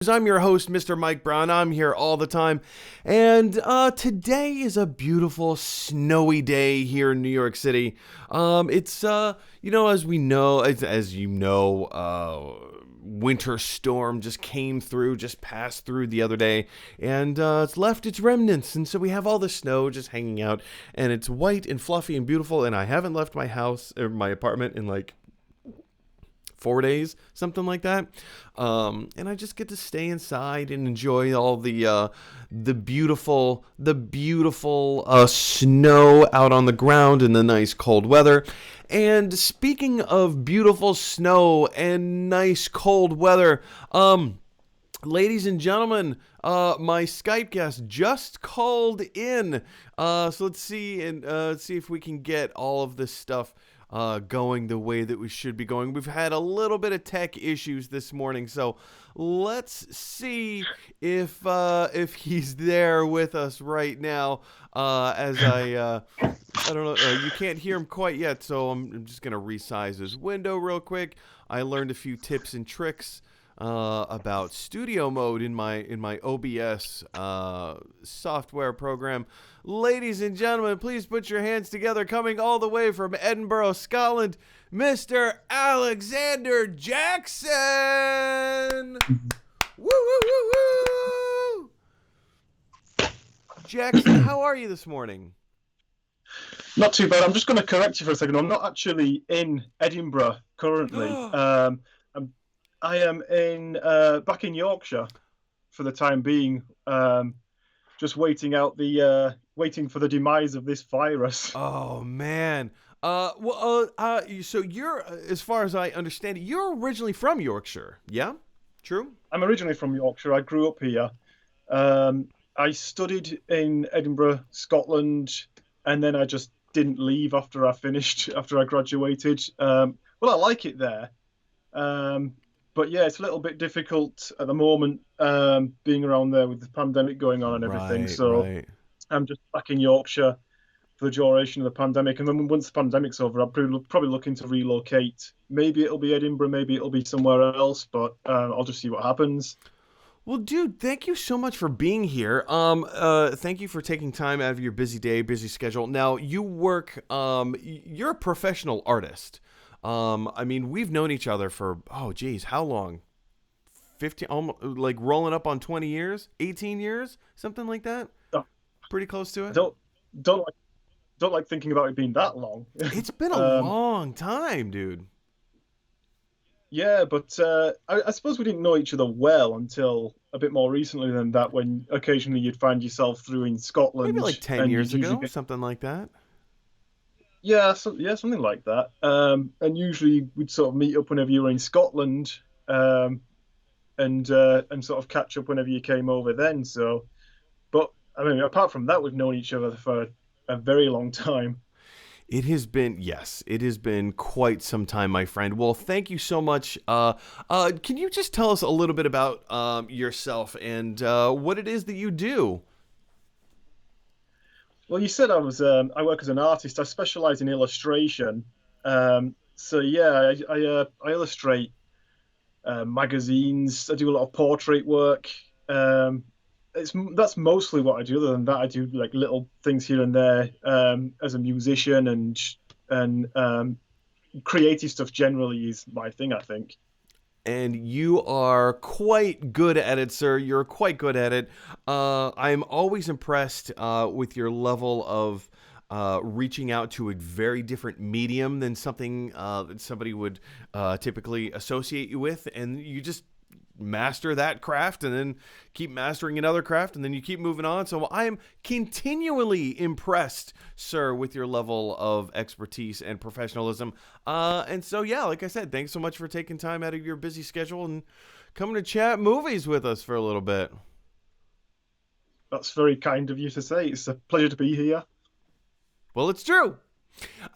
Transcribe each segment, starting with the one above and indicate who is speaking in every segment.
Speaker 1: News. I'm your host, Mr. Mike Brown. I'm here all the time. And today is a beautiful snowy day here in New York City. It's as we know, as you know, winter storm just passed through the other day, and it's left its remnants, and so we have all the snow just hanging out, and it's white and fluffy and beautiful, and I haven't left my house or my apartment in like 4 days, something like that, and I just get to stay inside and enjoy all the beautiful snow out on the ground and the nice cold weather. And speaking of beautiful snow and nice cold weather, ladies and gentlemen, my Skype guest just called in. So let's see if we can get all of this stuff going the way that we should be going. We've had a little bit of tech issues this morning, so let's see if he's there with us right now. I don't know, you can't hear him quite yet, so I'm just gonna resize his window real quick. I learned a few tips and tricks about studio mode in my OBS software program. Ladies and gentlemen, please put your hands together, coming all the way from Edinburgh, Scotland, Mr. Alexander Jackson. Woo, woo, woo, woo. Jackson, how are you this morning?
Speaker 2: Not too bad. I'm just going to correct you for a second. I'm not actually in Edinburgh currently. I am back in Yorkshire for the time being, just waiting for the demise of this virus.
Speaker 1: Oh man. So you're, as far as I understand it, you're originally from Yorkshire, yeah? True?
Speaker 2: I'm originally from Yorkshire. I grew up here. I studied in Edinburgh, Scotland, and then I just didn't leave after I graduated. Well, I like it there. But yeah, it's a little bit difficult at the moment, being around there with the pandemic going on and everything.
Speaker 1: Right.
Speaker 2: I'm just back in Yorkshire for the duration of the pandemic. And then once the pandemic's over, I'm probably looking to relocate. Maybe it'll be Edinburgh, maybe it'll be somewhere else, but I'll just see what happens.
Speaker 1: Well, dude, thank you so much for being here. Thank you for taking time out of your busy schedule. Now, you work, you're a professional artist. I mean, we've known each other for, how long? 15, almost, like rolling up on 20 years, 18 years, something like that.
Speaker 2: Oh,
Speaker 1: pretty close to it.
Speaker 2: Don't like thinking about it being that long.
Speaker 1: It's been a long time, dude.
Speaker 2: Yeah, but I suppose we didn't know each other well until a bit more recently than that, when occasionally you'd find yourself through in Scotland.
Speaker 1: Maybe like 10 years ago, something like that.
Speaker 2: Yeah, something like that. And usually we'd sort of meet up whenever you were in Scotland, and sort of catch up whenever you came over then. So, but I mean, apart from that, we've known each other for a very long time.
Speaker 1: It has been quite some time, my friend. Well, thank you so much. Can you just tell us a little bit about yourself and what it is that you do?
Speaker 2: Well, you said I work as an artist. I specialize in illustration. So yeah, I illustrate magazines. I do a lot of portrait work. That's mostly what I do. Other than that, I do like little things here and there as a musician, and creative stuff generally is my thing, I think.
Speaker 1: And you are quite good at it, sir. You're quite good at it. I'm always impressed with your level of reaching out to a very different medium than something that somebody would typically associate you with. And you just master that craft and then keep mastering another craft and then you keep moving on. So I am continually impressed, sir, with your level of expertise and professionalism. And so, yeah, like I said, thanks so much for taking time out of your busy schedule and coming to chat movies with us for a little bit.
Speaker 2: That's very kind of you to say. It's a pleasure to be here.
Speaker 1: Well, it's true.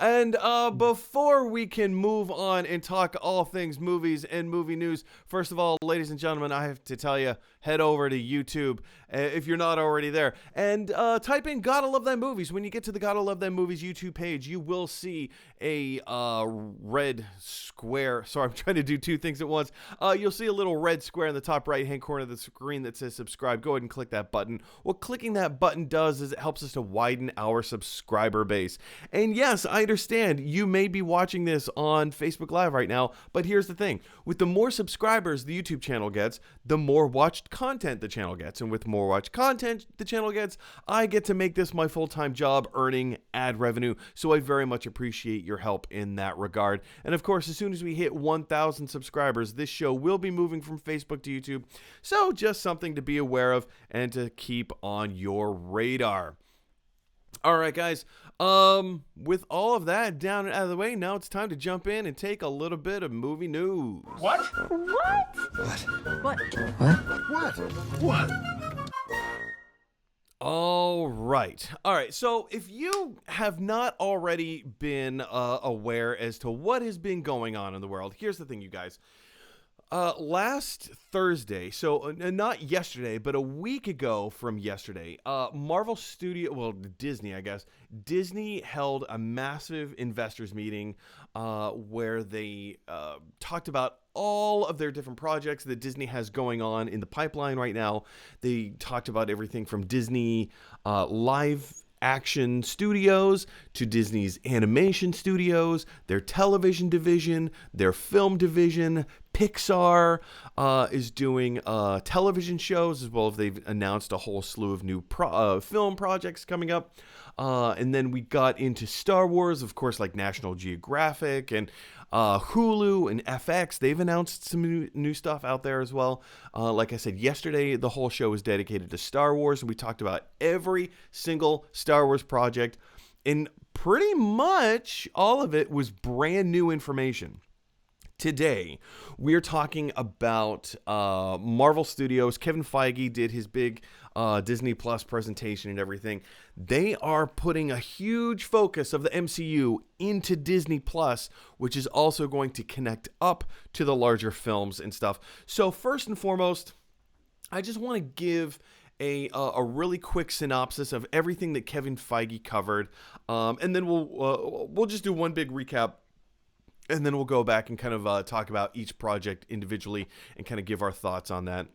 Speaker 1: And before we can move on and talk all things movies and movie news, first of all, ladies and gentlemen, I have to tell you, head over to YouTube if you're not already there, and type in Gotta Love Them Movies. When you get to the Gotta Love Them Movies YouTube page, you will see a red square. Sorry, I'm trying to do two things at once. You'll see a little red square in the top right-hand corner of the screen that says subscribe. Go ahead and click that button. What clicking that button does is it helps us to widen our subscriber base. And yes, I understand you may be watching this on Facebook Live right now, but here's the thing. With the more subscribers the YouTube channel gets, the more watched content the channel gets. And with more watched content the channel gets, I get to make this my full-time job earning ad revenue. So I very much appreciate your help in that regard. And of course, as soon as we hit 1,000 subscribers, this show will be moving from Facebook to YouTube. So just something to be aware of and to keep on your radar. All right, guys. With all of that down and out of the way, now it's time to jump in and take a little bit of movie news.
Speaker 2: What?
Speaker 3: What?
Speaker 1: All right. So if you have not already been aware as to what has been going on in the world, here's the thing, you guys. Last Thursday, so not yesterday, but a week ago from yesterday, Disney, I guess, Disney held a massive investors meeting where they talked about all of their different projects that Disney has going on in the pipeline right now. They talked about everything from Disney live action studios to Disney's animation studios, their television division, their film division. Pixar is doing television shows, as well as they've announced a whole slew of new film projects coming up. And then we got into Star Wars, of course, like National Geographic and Hulu and FX. They've announced some new stuff out there as well. Like I said, yesterday, the whole show was dedicated to Star Wars, and we talked about every single Star Wars project, and pretty much all of it was brand new information. Today, we're talking about Marvel Studios. Kevin Feige did his big Disney Plus presentation and everything. They are putting a huge focus of the MCU into Disney Plus, which is also going to connect up to the larger films and stuff. So first and foremost, I just want to give a really quick synopsis of everything that Kevin Feige covered, and then we'll just do one big recap. And then we'll go back and kind of talk about each project individually and kind of give our thoughts on that.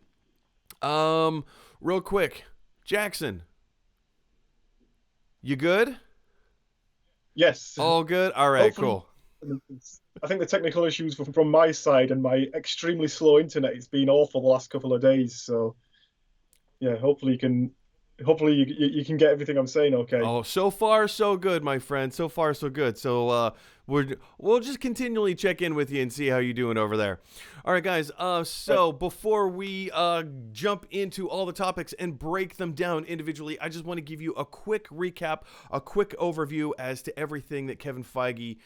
Speaker 1: Real quick, Jackson, you good?
Speaker 2: Yes.
Speaker 1: All good? All right,
Speaker 2: Hopefully.
Speaker 1: cool.
Speaker 2: I think the technical issues from my side and my extremely slow internet, it's been awful the last couple of days. So, yeah, hopefully you can get everything I'm saying okay.
Speaker 1: Oh, so far so good, my friend. So far so good. So we'll just continually check in with you and see how you're doing over there. All right, guys. So before we jump into all the topics and break them down individually, I just want to give you a quick recap, a quick overview as to everything that Kevin Feige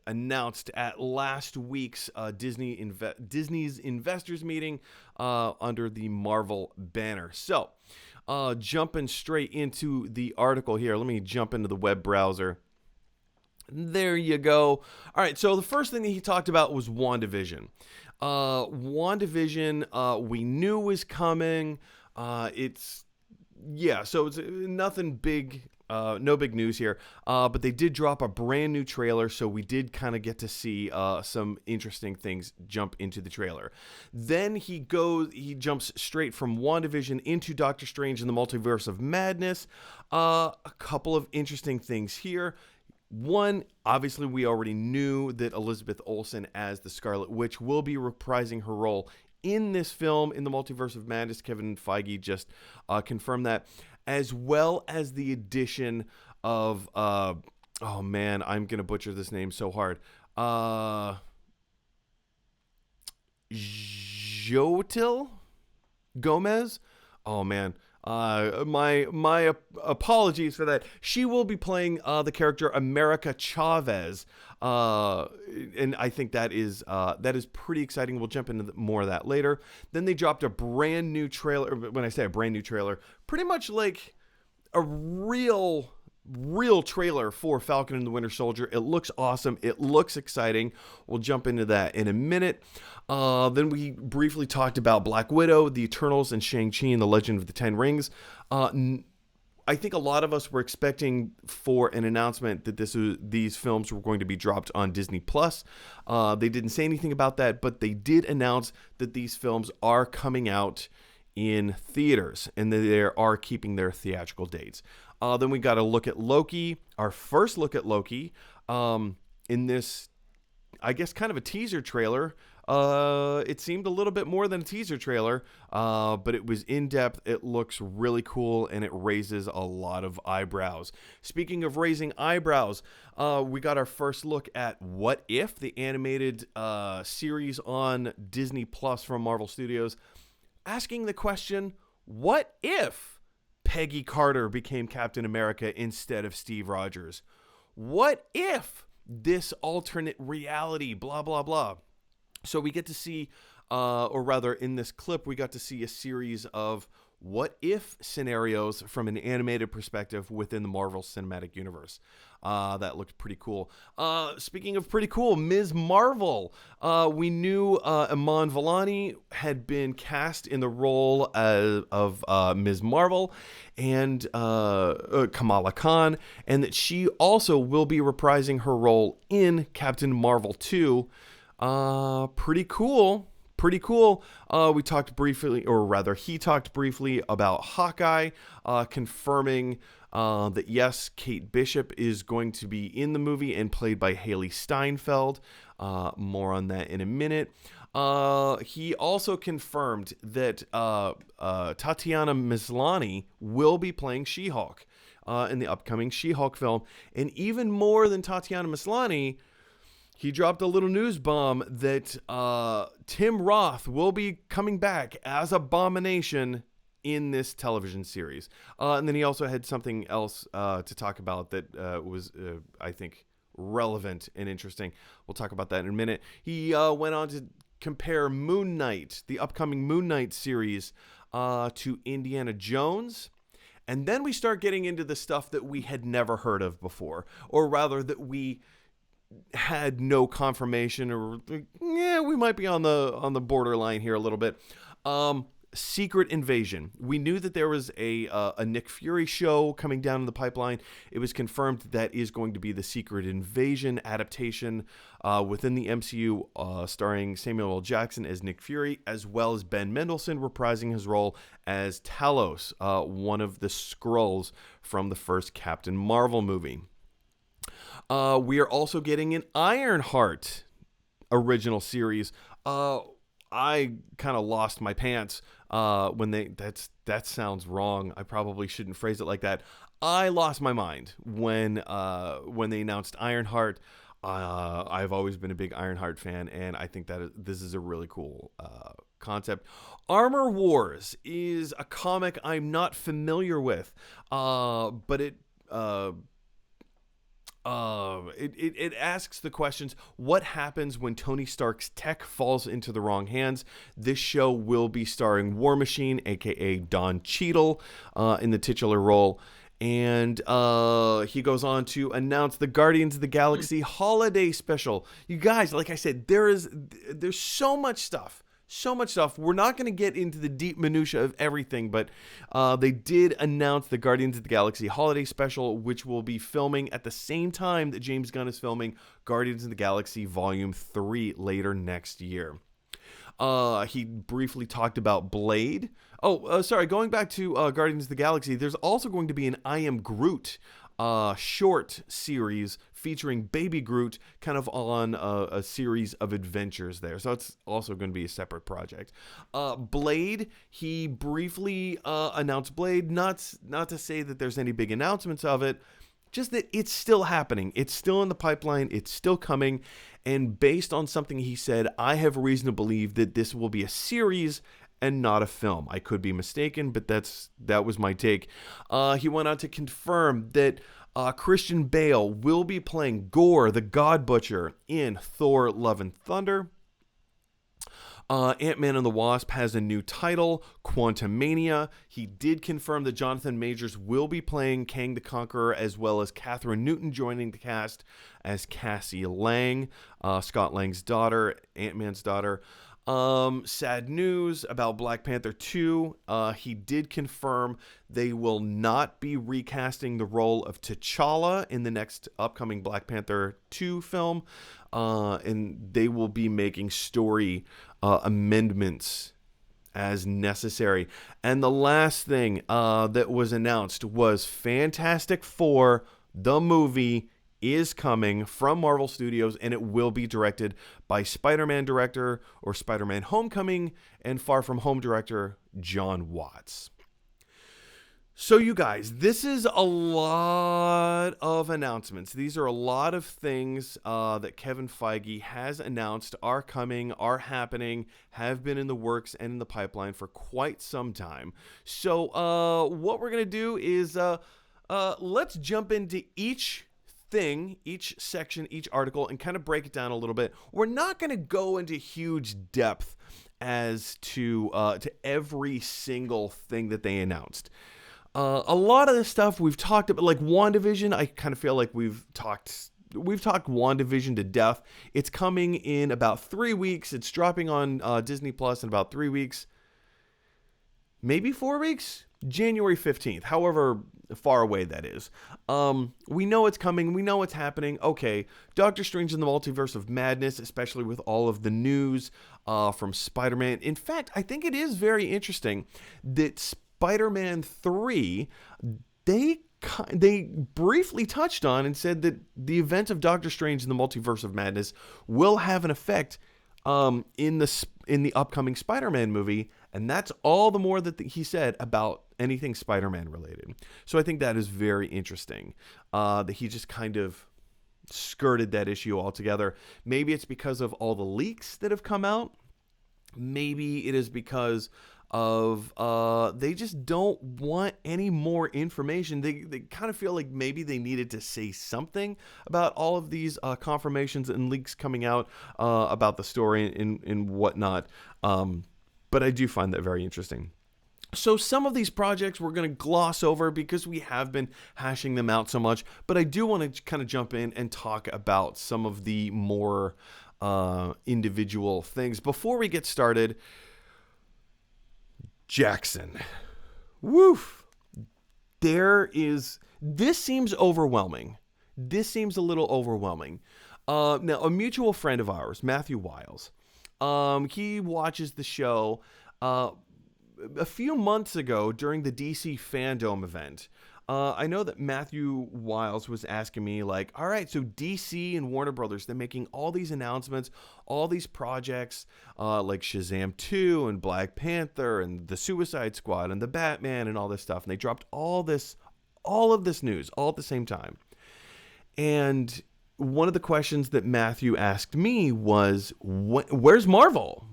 Speaker 1: announced at last week's Disney's investors meeting under the Marvel banner. So, jumping straight into the article here. Let me jump into the web browser. There you go. All right, so the first thing that he talked about was WandaVision. WandaVision, we knew was coming. So it's nothing big, no big news here. But they did drop a brand new trailer, so we did kind of get to see some interesting things jump into the trailer. Then he jumps straight from WandaVision into Doctor Strange in the Multiverse of Madness. A couple of interesting things here. One, obviously, we already knew that Elizabeth Olsen as the Scarlet Witch will be reprising her role in this film, in the Multiverse of Madness. Kevin Feige just confirmed that, as well as the addition of, oh man, I'm going to butcher this name so hard. Jotil Gomez? Oh man. My apologies for that. She will be playing the character America Chavez, and I think that is pretty exciting. We'll jump into more of that later. Then they dropped a brand new trailer. When I say a brand new trailer, pretty much like a real real trailer for Falcon and the Winter Soldier. It looks awesome. It looks exciting. We'll jump into that in a minute. Then we briefly talked about Black Widow, the Eternals, and Shang-Chi and the Legend of the Ten Rings. I think a lot of us were expecting for an announcement that these films were going to be dropped on Disney Plus. They didn't say anything about that, but they did announce that these films are coming out in theaters and that they are keeping their theatrical dates. Then we got to look at Loki, our first look at Loki, in this, I guess, kind of a teaser trailer. It seemed a little bit more than a teaser trailer, but it was in depth. It looks really cool, and it raises a lot of eyebrows. Speaking of raising eyebrows, we got our first look at What If, the animated series on Disney Plus from Marvel Studios, asking the question, what if Peggy Carter became Captain America instead of Steve Rogers? What if this alternate reality, blah, blah, blah. So we get to see, or rather in this clip, we got to see a series of what if scenarios from an animated perspective within the Marvel Cinematic Universe. That looked pretty cool. Speaking of pretty cool, Ms. Marvel. We knew Iman Vellani had been cast in the role of Ms. Marvel and Kamala Khan, and that she also will be reprising her role in Captain Marvel 2. Pretty cool. We talked briefly, or rather he talked briefly about Hawkeye, confirming that yes, Kate Bishop is going to be in the movie and played by Haley Steinfeld. More on that in a minute. He also confirmed that Tatiana Maslany will be playing She-Hulk in the upcoming She-Hulk film. And even more than Tatiana Maslany, he dropped a little news bomb that Tim Roth will be coming back as Abomination in this television series. And then he also had something else to talk about that was, I think, relevant and interesting. We'll talk about that in a minute. He went on to compare Moon Knight, the upcoming Moon Knight series, to Indiana Jones. And then we start getting into the stuff that we had never heard of before, or rather that we had no confirmation, or we might be on the borderline here a little bit. Secret Invasion. We knew that there was a Nick Fury show coming down in the pipeline. It was confirmed that is going to be the Secret Invasion adaptation within the MCU, starring Samuel L. Jackson as Nick Fury, as well as Ben Mendelsohn reprising his role as Talos, one of the Skrulls from the first Captain Marvel movie. We are also getting an Ironheart original series. I kind of lost my pants when that sounds wrong. I probably shouldn't phrase it like that. I lost my mind when they announced Ironheart. I've always been a big Ironheart fan, and I think that this is a really cool concept. Armor Wars is a comic I'm not familiar with, but it asks the questions, what happens when Tony Stark's tech falls into the wrong hands? This show will be starring War Machine, aka Don Cheadle, in the titular role. And he goes on to announce the Guardians of the Galaxy holiday special. You guys, like I said, there's so much stuff. So much stuff. We're not going to get into the deep minutia of everything, but they did announce the Guardians of the Galaxy holiday special, which will be filming at the same time that James Gunn is filming Guardians of the Galaxy Volume 3 later next year. He briefly talked about Blade. Going back to Guardians of the Galaxy, there's also going to be an I Am Groot short series featuring Baby Groot, kind of on a series of adventures there. So it's also going to be a separate project. Blade, he briefly announced Blade, not to say that there's any big announcements of it, just that it's still happening. It's still in the pipeline. It's still coming. And based on something he said, I have reason to believe that this will be a series and not a film. I could be mistaken, but that was my take. He went on to confirm that Christian Bale will be playing Gore, the God Butcher, in Thor: Love and Thunder. Ant-Man and the Wasp has a new title, Quantumania. He did confirm that Jonathan Majors will be playing Kang the Conqueror, as well as Catherine Newton joining the cast as Cassie Lang, Scott Lang's daughter, Ant-Man's daughter. Sad news about Black Panther 2. He did confirm they will not be recasting the role of T'Challa in the next upcoming Black Panther 2 film. And they will be making story amendments as necessary. And the last thing that was announced was Fantastic Four, the movie, is coming from Marvel Studios, and it will be directed by Spider-Man director or Spider-Man Homecoming and Far From Home director John Watts. So you guys, this is a lot of announcements. These are a lot of things that Kevin Feige has announced are coming, are happening, have been in the works and in the pipeline for quite some time. So what we're going to do is let's jump into each thing, each section, each article, and kind of break it down a little bit. We're not going to go into huge depth as to every single thing that they announced. A lot of the stuff we've talked about, like WandaVision, I kind of feel like we've talked WandaVision to death. It's coming in about 3 weeks. It's dropping on Disney Plus in about 3 weeks, maybe 4 weeks. January 15th, however far away that is. We know it's coming. We know it's happening. Okay, Doctor Strange in the Multiverse of Madness, especially with all of the news from Spider-Man. In fact, I think it is very interesting that Spider-Man 3, they briefly touched on and said that the event of Doctor Strange in the Multiverse of Madness will have an effect in the upcoming Spider-Man movie, and that's all the more that he said about anything Spider-Man related. So I think that is very interesting that he just kind of skirted that issue altogether. Maybe it's because of all the leaks that have come out. Maybe it is because of they just don't want any more information. They kind of feel like maybe they needed to say something about all of these confirmations and leaks coming out about the story and whatnot. But I do find that very interesting. So some of these projects we're going to gloss over because we have been hashing them out so much, but I do want to kind of jump in and talk about some of the more individual things. Before we get started, Jackson. Woof. This seems overwhelming. This seems a little overwhelming. Now, a mutual friend of ours, Matthew Wiles, he watches the show. A few months ago during the DC Fandom event, I know that Matthew Wiles was asking me, like, all right, so DC and Warner Brothers, they're making all these announcements, all these projects, like Shazam 2 and Black Panther and the Suicide Squad and the Batman and all this stuff. And they dropped all of this news all at the same time. And one of the questions that Matthew asked me was, where's Marvel?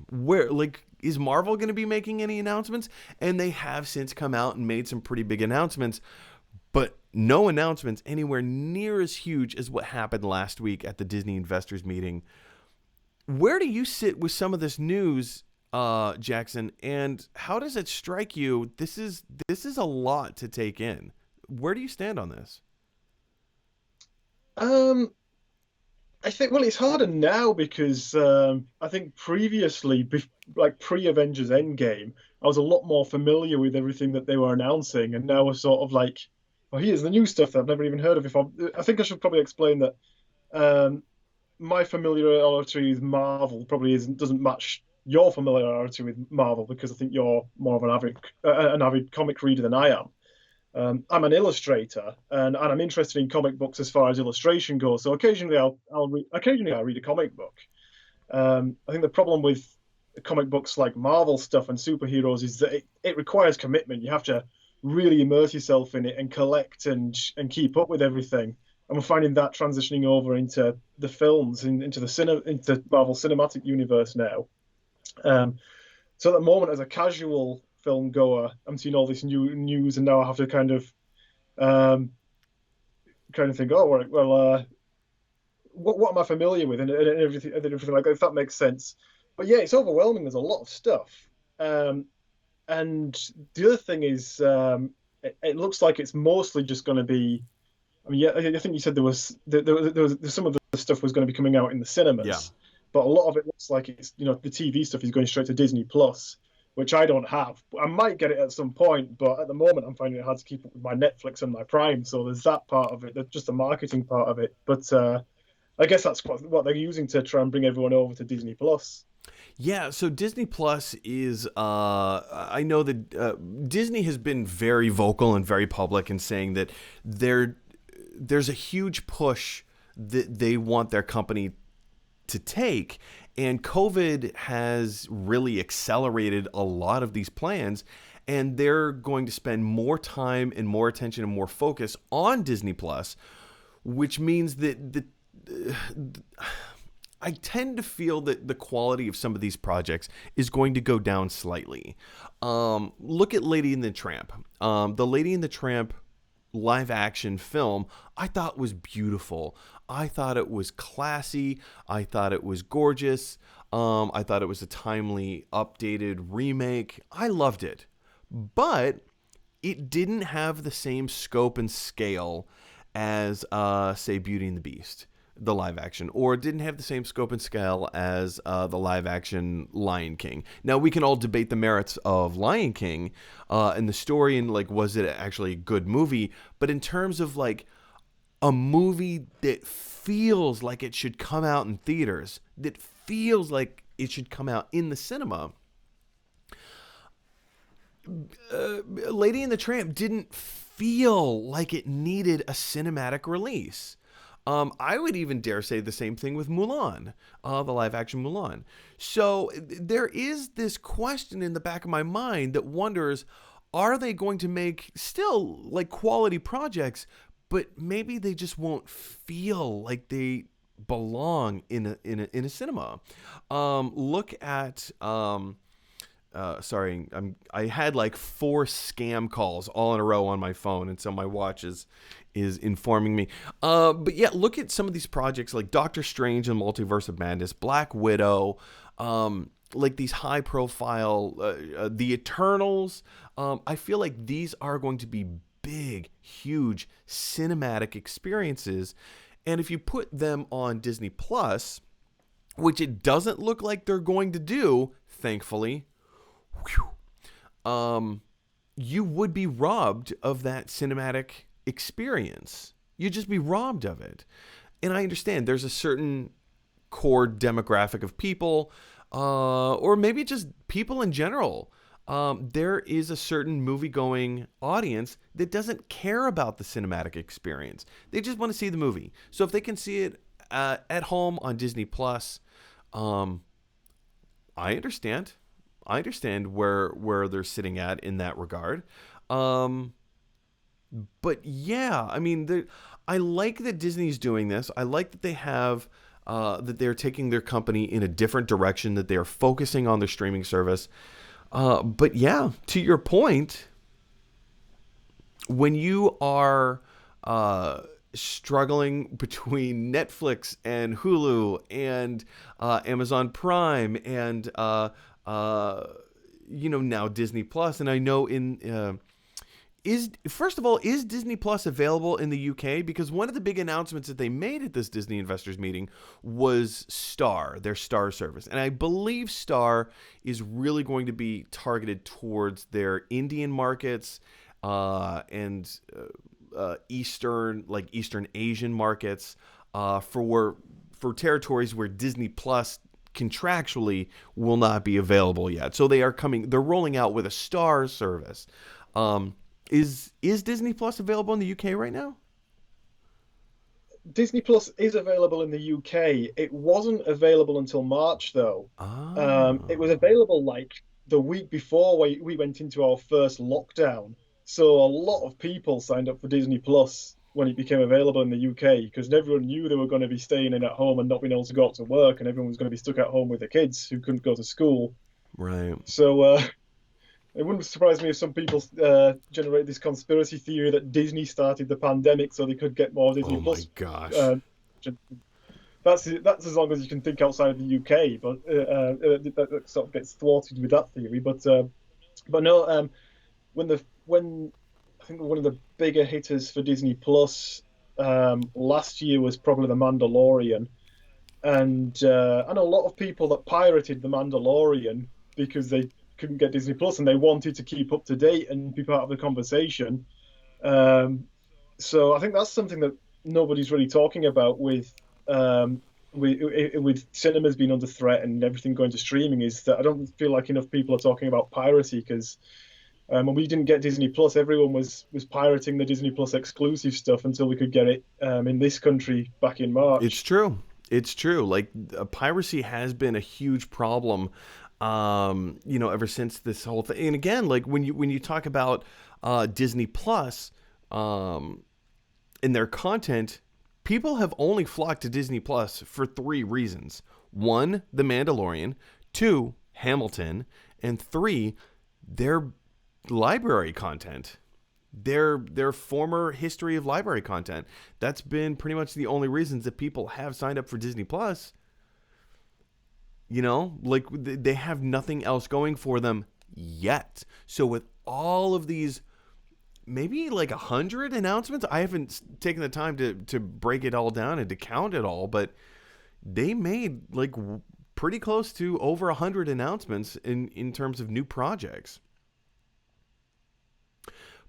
Speaker 1: Is Marvel going to be making any announcements? And they have since come out and made some pretty big announcements, but no announcements anywhere near as huge as what happened last week at the Disney investors meeting. Where do you sit with some of this news, Jackson? And how does it strike you? This is a lot to take in. Where do you stand on this?
Speaker 2: I think, well, it's harder now because I think previously, like pre-Avengers Endgame, I was a lot more familiar with everything that they were announcing, and now we're sort of like, well, here's the new stuff that I've never even heard of before. I think I should probably explain that my familiarity with Marvel probably doesn't match your familiarity with Marvel, because I think you're more of an avid comic reader than I am. I'm an illustrator, and I'm interested in comic books as far as illustration goes. So occasionally I read a comic book. I think the problem with comic books like Marvel stuff and superheroes is that it requires commitment. You have to really immerse yourself in it and collect and keep up with everything. And we're finding that transitioning over into the films, into Marvel Cinematic Universe now. So at the moment, as a casual film goer, I'm seeing all this new news, and now I have to kind of think, oh well, what am I familiar with, and everything like that, if that makes sense. but yeah, it's overwhelming. There's a lot of stuff. Um, and the other thing is, it looks like it's mostly just going to be. I mean, yeah, I think you said there was some of the stuff was going to be coming out in the
Speaker 1: Yeah.
Speaker 2: cinemas, but a lot of it looks like it's the TV stuff is going straight to Disney Plus, which I don't have. I might get it at some point, but at the moment I'm finding it hard to keep up with my Netflix and my Prime. So there's that part of it. There's just the marketing part of it. But I guess that's what they're using to try and bring everyone over to Disney Plus.
Speaker 1: Yeah, so Disney Plus is, I know that Disney has been very vocal and very public in saying that there's a huge push that they want their company to take, and COVID has really accelerated a lot of these plans, and they're going to spend more time and more attention and more focus on Disney Plus, which means that I tend to feel that the quality of some of these projects is going to go down slightly. Look at Lady and the Tramp. The Lady and the Tramp live action film I thought was beautiful. I thought it was classy. I thought it was gorgeous. I thought it was a timely, updated remake. I loved it. But it didn't have the same scope and scale as, say, Beauty and the Beast, the live action, or it didn't have the same scope and scale as the live action Lion King. Now, we can all debate the merits of Lion King and the story and, like, was it actually a good movie? But in terms of, like, a movie that feels like it should come out in theaters, that feels like it should come out in the cinema, Lady and the Tramp didn't feel like it needed a cinematic release. I would even dare say the same thing with Mulan, the live action Mulan. So there is this question in the back of my mind that wonders, are they going to make still like quality projects, but maybe they just won't feel like they belong in a cinema. Look at sorry, I had like 4 scam calls all in a row on my phone, and so my watch is informing me. But yeah, look at some of these projects like Doctor Strange and Multiverse of Madness, Black Widow, like these high profile, The Eternals. I feel like these are going to be big, huge cinematic experiences, and if you put them on Disney Plus, which it doesn't look like they're going to do, thankfully, you would be robbed of that cinematic experience. You'd just be robbed of it. And I understand there's a certain core demographic of people, or maybe just people in general. There is a certain movie-going audience that doesn't care about the cinematic experience. They just want to see the movie. So if they can see it at home on Disney Plus, I understand. I understand where they're sitting at in that regard. But yeah, I mean, I like that Disney's doing this. I like that they have that they're taking their company in a different direction, that they're focusing on their streaming service. But yeah, to your point, when you are struggling between Netflix and Hulu and Amazon Prime and now Disney Plus, and I know first of all, is Disney Plus available in the UK? Because one of the big announcements that they made at this Disney investors meeting was Star, their Star service. And I believe Star is really going to be targeted towards their Indian markets and Eastern Asian markets for territories where Disney Plus contractually will not be available yet. So they're rolling out with a Star service. Is Disney Plus available in the UK right now?
Speaker 2: Disney Plus is available in the UK. It wasn't available until March, though. It was available like the week before we went into our first lockdown. So a lot of people signed up for Disney Plus when it became available in the UK because everyone knew they were going to be staying in at home and not being able to go out to work, and everyone was going to be stuck at home with their kids who couldn't go to school.
Speaker 1: Right.
Speaker 2: So it wouldn't surprise me if some people generate this conspiracy theory that Disney started the pandemic so they could get more Disney Plus.
Speaker 1: Oh my gosh.
Speaker 2: that's as long as you can think outside of the UK. But that sort of gets thwarted with that theory. But no, when I think one of the bigger hitters for Disney Plus last year was probably The Mandalorian, and I know a lot of people that pirated The Mandalorian because they couldn't get Disney Plus and they wanted to keep up to date and be part of the conversation. Um, so I think that's something that nobody's really talking about with cinemas being under threat and everything going to streaming is that I don't feel like enough people are talking about piracy because when we didn't get Disney Plus, everyone was pirating the Disney Plus exclusive stuff until we could get it in this country back in
Speaker 1: It's
Speaker 2: March.
Speaker 1: true. It's true. Like piracy has been a huge problem, ever since this whole thing. And again, like when you talk about Disney Plus, in their content, people have only flocked to Disney Plus for three reasons: one, The Mandalorian; two, Hamilton; and three, their library content, their former history of library content. That's been pretty much the only reasons that people have signed up for Disney Plus. Like they have nothing else going for them yet. So with all of these, maybe like 100 announcements, I haven't taken the time to break it all down and to count it all, but they made like pretty close to over 100 announcements in terms of new projects.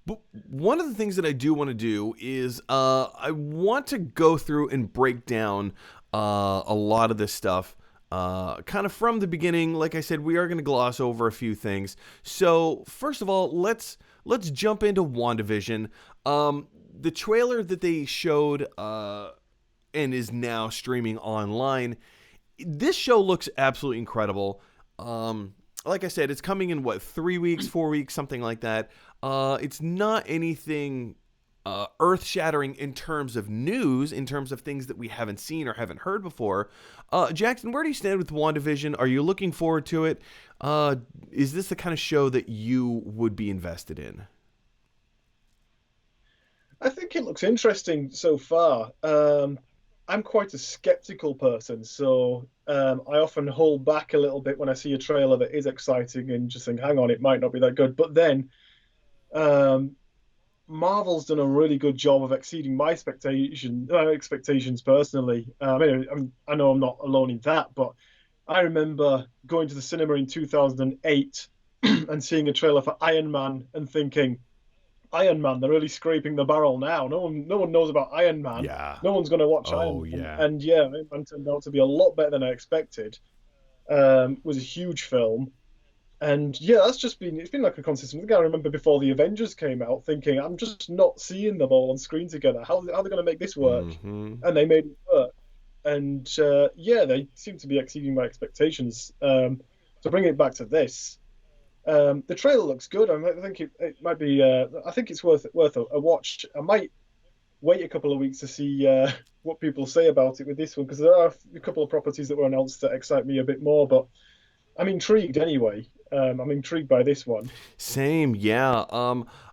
Speaker 1: But one of the things that I do want to do is I want to go through and break down a lot of this stuff kind of from the beginning. Like I said, we are going to gloss over a few things. So first of all, let's jump into WandaVision. The trailer that they showed and is now streaming online. This show looks absolutely incredible. Like I said, it's coming in 3 weeks, 4 weeks, something like that. It's not anything earth-shattering in terms of news, in terms of things that we haven't seen or haven't heard before. Jackson, where do you stand with WandaVision? Are you looking forward to it? Is this the kind of show that you would be invested in?
Speaker 2: I think it looks interesting so far. I'm quite a skeptical person, so I often hold back a little bit when I see a trailer that is exciting and just think, hang on, it might not be that good. But then um, Marvel's done a really good job of exceeding my expectations personally. I know I'm not alone in that, but I remember going to the cinema in 2008 and seeing a trailer for Iron Man and thinking, Iron Man, they're really scraping the barrel now. No one knows about Iron Man.
Speaker 1: Yeah.
Speaker 2: No one's going to watch
Speaker 1: Oh,
Speaker 2: Iron Man.
Speaker 1: yeah.
Speaker 2: And yeah, Iron Man turned out to be a lot better than I expected. It was a huge film. And yeah, it's been like a consistent thing. I remember before the Avengers came out thinking, I'm just not seeing them all on screen together. How are they going to make this work?
Speaker 1: Mm-hmm.
Speaker 2: And they made it work. And yeah, they seem to be exceeding my expectations. To bring it back to this, the trailer looks good. I think it might be. I think it's worth a watch. I might wait a couple of weeks to see what people say about it with this one because there are a couple of properties that were announced that excite me a bit more. But I'm intrigued anyway. I'm intrigued by this one.
Speaker 1: Same, yeah.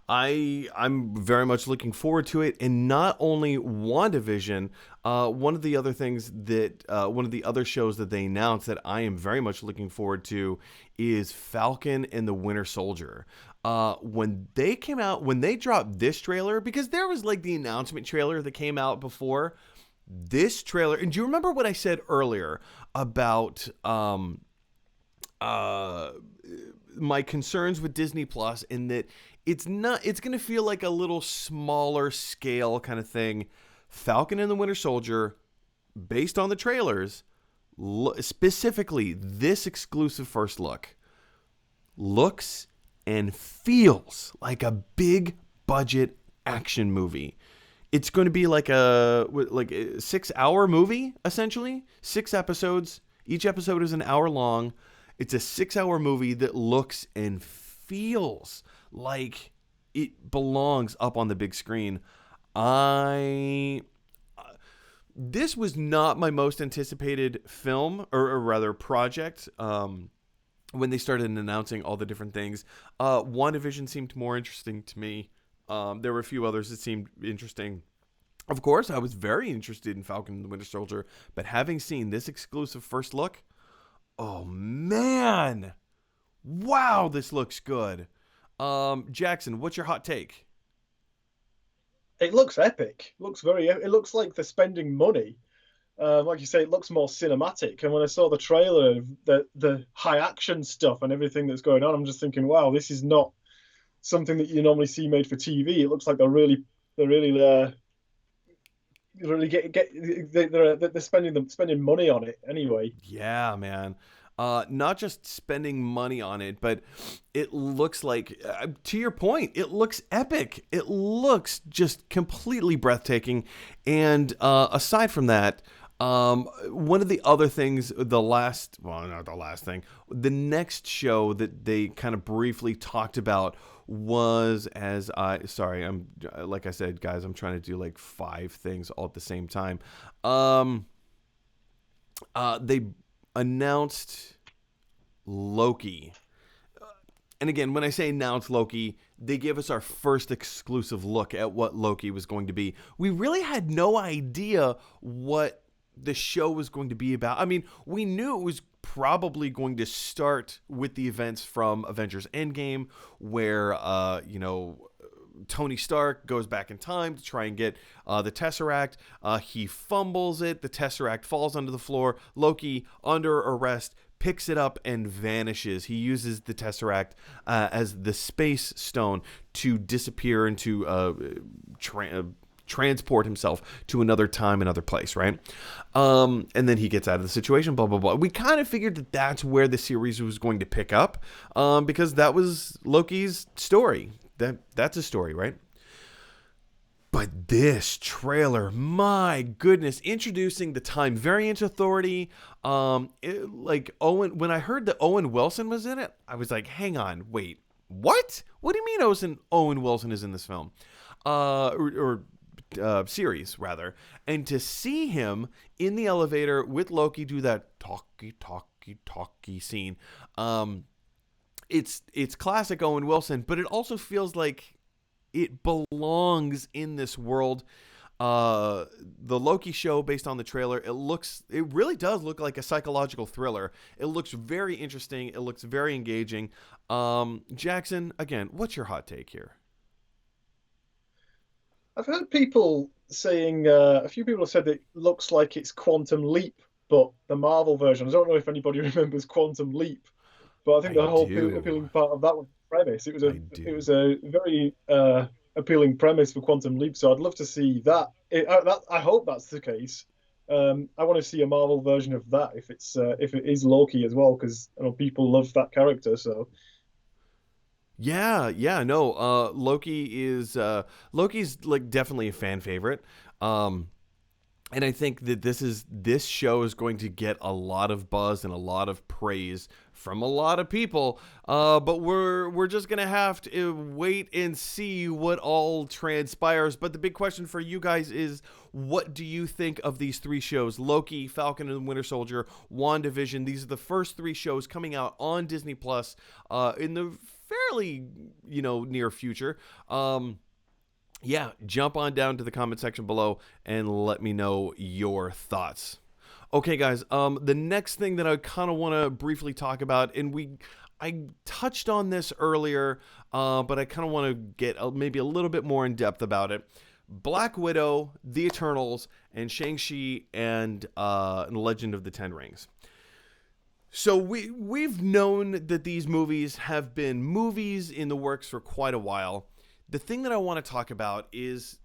Speaker 1: I'm very much looking forward to it, and not only WandaVision. One of the other things that one of the other shows that they announced that I am very much looking forward to is Falcon and the Winter Soldier. When they came out, when they dropped this trailer, because there was like the announcement trailer that came out before this trailer, and do you remember what I said earlier about my concerns with Disney Plus, in that it's going to feel like a little smaller scale kind of thing. Falcon and the Winter Soldier, based on the trailers, specifically this exclusive first look, looks and feels like a big budget action movie. It's going to be like a 6-hour movie, essentially. 6 episodes. Each episode is an hour long. It's a 6-hour movie that looks and feels like it belongs up on the big screen. This was not my most anticipated film, or rather project, when they started announcing all the different things. WandaVision seemed more interesting to me. There were a few others that seemed interesting. Of course, I was very interested in Falcon and the Winter Soldier, but having seen this exclusive first look, oh man, wow, this looks good. Jackson, what's your hot take?
Speaker 2: It looks epic. It looks very. It looks like they're spending money. Like you say, it looks more cinematic. And when I saw the trailer, the high action stuff and everything that's going on, I'm just thinking, wow, this is not something that you normally see made for TV. It looks like they're really they're spending money on it anyway.
Speaker 1: Yeah, man. Not just spending money on it, but it looks like, to your point, it looks epic. It looks just completely breathtaking. And aside from that, one of the other things, not the last thing, the next show that they kind of briefly talked about was, like I said, guys, I'm trying to do like 5 things all at the same time. They announced Loki. And again, when I say announced Loki, they gave us our first exclusive look at what Loki was going to be. We really had no idea what the show was going to be about. I mean, we knew it was probably going to start with the events from Avengers Endgame, where, Tony Stark goes back in time to try and get the Tesseract. He fumbles it. The Tesseract falls onto the floor. Loki, under arrest, picks it up and vanishes. He uses the Tesseract as the Space Stone to disappear into transport himself to another time, another place, right? And then he gets out of the situation, blah, blah, blah. We kind of figured that that's where the series was going to pick up, because that was Loki's story. That's a story, right? But this trailer, my goodness, introducing the Time Variance Authority, like when I heard that Owen Wilson was in it, I was like, hang on, wait, what? What do you mean Owen Wilson is in this film? Series, rather. And to see him in the elevator with Loki do that talky scene, it's classic Owen Wilson, but it also feels like it belongs in this world. The Loki show, based on the trailer, it really does look like a psychological thriller. It looks very interesting. It looks very engaging. Jackson, again, what's your hot take here?
Speaker 2: I've heard people saying, a few people have said that it looks like it's Quantum Leap, but the Marvel version. I don't know if anybody remembers Quantum Leap, but I think the whole appealing part of that was the premise. It was a very appealing premise for Quantum Leap. So I'd love to see that. I hope that's the case. I want to see a Marvel version of that if it is Loki as well, because I know people love that character. So.
Speaker 1: Yeah, no. Loki's like definitely a fan favorite. And I think that this show is going to get a lot of buzz and a lot of praise from a lot of people. But we're just gonna have to wait and see what all transpires. But the big question for you guys is, what do you think of these 3 shows? Loki, Falcon and the Winter Soldier, WandaVision. These are the first 3 shows coming out on Disney Plus in the fairly near future. Yeah, jump on down to the comment section below and let me know your thoughts. Okay, guys, the next thing that I kind of want to briefly talk about, and I touched on this earlier, but I kind of want to get maybe a little bit more in depth about it. Black Widow, The Eternals, and Shang-Chi and Legend of the Ten Rings. So we've known that these movies have been movies in the works for quite a while. The thing that I want to talk about is,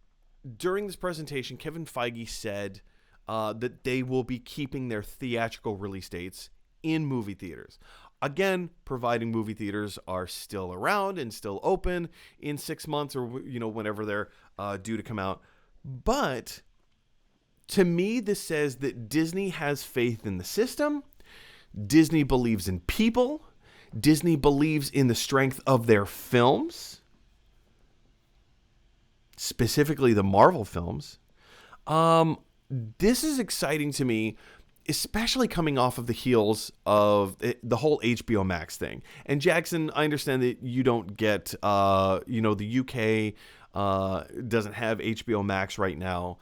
Speaker 1: during this presentation, Kevin Feige said that they will be keeping their theatrical release dates in movie theaters. Again, providing movie theaters are still around and still open in 6 months or whenever they're due to come out. But to me, this says that Disney has faith in the system. Disney believes in people. Disney believes in the strength of their films, specifically the Marvel films. This is exciting to me, especially coming off of the heels of the whole HBO Max thing. And Jackson, I understand that you don't get, the UK doesn't have HBO Max right now.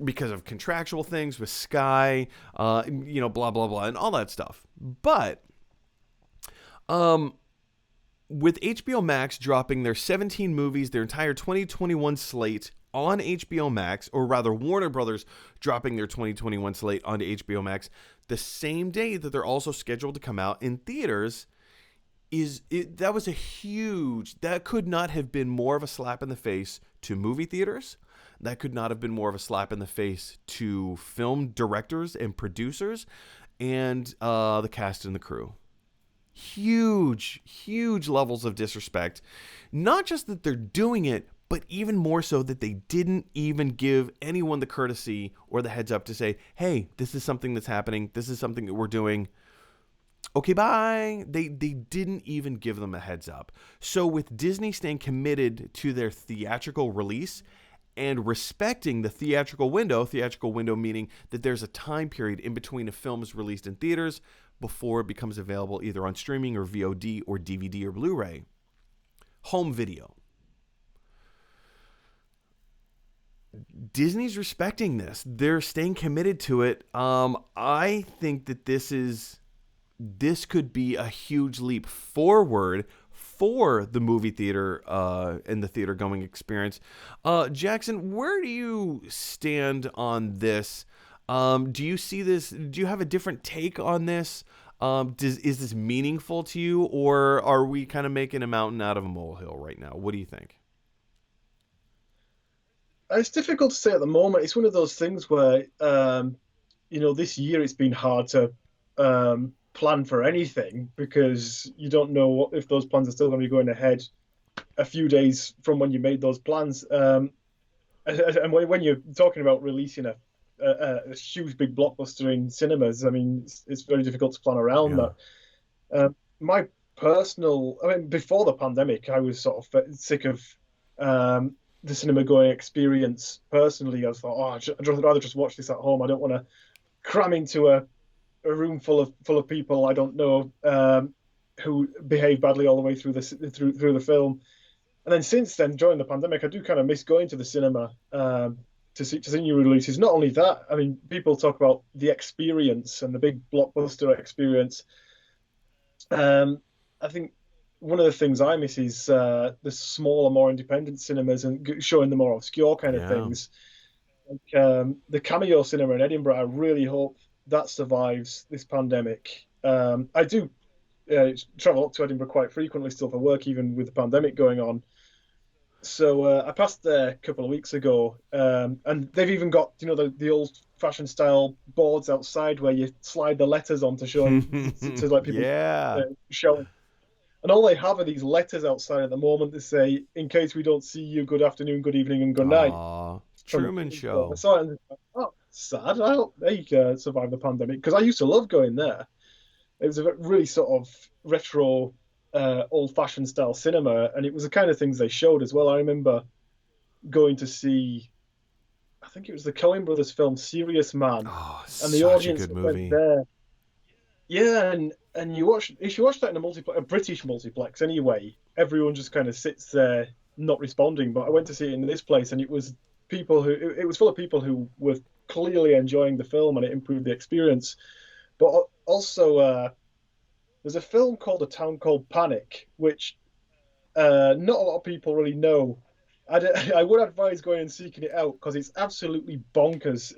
Speaker 1: Because of contractual things with Sky, blah, blah, blah, and all that stuff. But with HBO Max dropping their 17 movies, their entire 2021 slate on HBO Max, or rather Warner Brothers dropping their 2021 slate onto HBO Max, the same day that they're also scheduled to come out in theaters, that could not have been more of a slap in the face to movie theaters. That could not have been more of a slap in the face to film directors and producers and the cast and the crew. Huge, huge levels of disrespect. Not just that they're doing it, but even more so that they didn't even give anyone the courtesy or the heads up to say, hey, this is something that's happening. This is something that we're doing. Okay, bye. They didn't even give them a heads up. So with Disney staying committed to their theatrical release and respecting the theatrical window meaning that there's a time period in between a film is released in theaters before it becomes available either on streaming or VOD or DVD or Blu-ray. Home video. Disney's respecting this. They're staying committed to it. I think that this could be a huge leap forward for the movie theater and the theater going experience. Jackson, where do you stand on this? Do you see this? Do you have a different take on this? Is this meaningful to you, or are we kind of making a mountain out of a molehill right now? What do you think?
Speaker 2: It's difficult to say at the moment. It's one of those things where, this year it's been hard to plan for anything because you don't know if those plans are still going to be going ahead a few days from when you made those plans. And when you're talking about releasing a huge big blockbuster in cinemas, I mean, it's very difficult to plan around that. My personal, before the pandemic, I was sort of sick of the cinema going experience personally. I thought, I'd rather just watch this at home. I don't want to cram into a room full of people I don't know who behave badly all the way through the film. And then since then, during the pandemic, I do kind of miss going to the cinema to see new releases. Not only that, I mean, people talk about the experience and the big blockbuster experience. I think one of the things I miss is the smaller, more independent cinemas and showing the more obscure kind of things. Like, the Cameo Cinema in Edinburgh, I really hope that survives this pandemic. I do travel up to Edinburgh quite frequently still for work, even with the pandemic going on. So I passed there a couple of weeks ago, and they've even got the old-fashioned style boards outside where you slide the letters on to show to let people show. And all they have are these letters outside at the moment that say, "In case we don't see you, good afternoon, good evening, and good night."
Speaker 1: Truman Show.
Speaker 2: I saw it and sad. I hope they survive the pandemic because I used to love going there. It was a really sort of retro, old-fashioned style cinema, and it was the kind of things they showed as well. I remember going to see, I think it was the Coen Brothers film Serious Man, and the audience went there. Yeah, and if you watch that in a British multiplex anyway, everyone just kind of sits there not responding. But I went to see it in this place, and it was full of people who were clearly enjoying the film, and it improved the experience. But also, there's a film called A Town Called Panic, which not a lot of people really know. I would advise going and seeking it out because it's absolutely bonkers.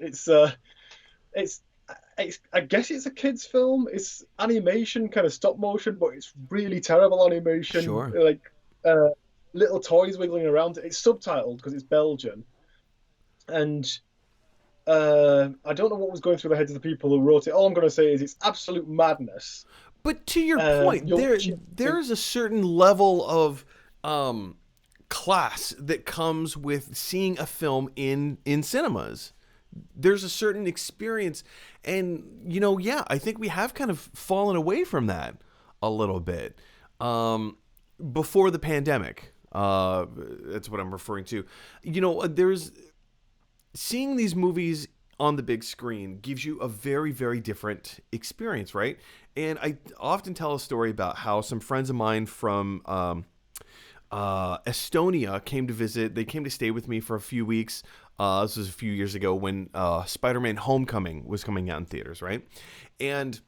Speaker 2: I guess it's a kids' film. It's animation, kind of stop motion, but it's really terrible animation.
Speaker 1: Sure.
Speaker 2: Like little toys wiggling around. It's subtitled because it's Belgian, and I don't know what was going through the heads of the people who wrote it. All I'm going to say is it's absolute madness.
Speaker 1: But to your point, there's a certain level of class that comes with seeing a film in cinemas. There's a certain experience, and I think we have kind of fallen away from that a little bit before the pandemic. That's what I'm referring to. There's seeing these movies on the big screen gives you a very, very different experience, right? And I often tell a story about how some friends of mine from Estonia came to visit. They came to stay with me for a few weeks. This was a few years ago when Spider-Man: Homecoming was coming out in theaters, right? And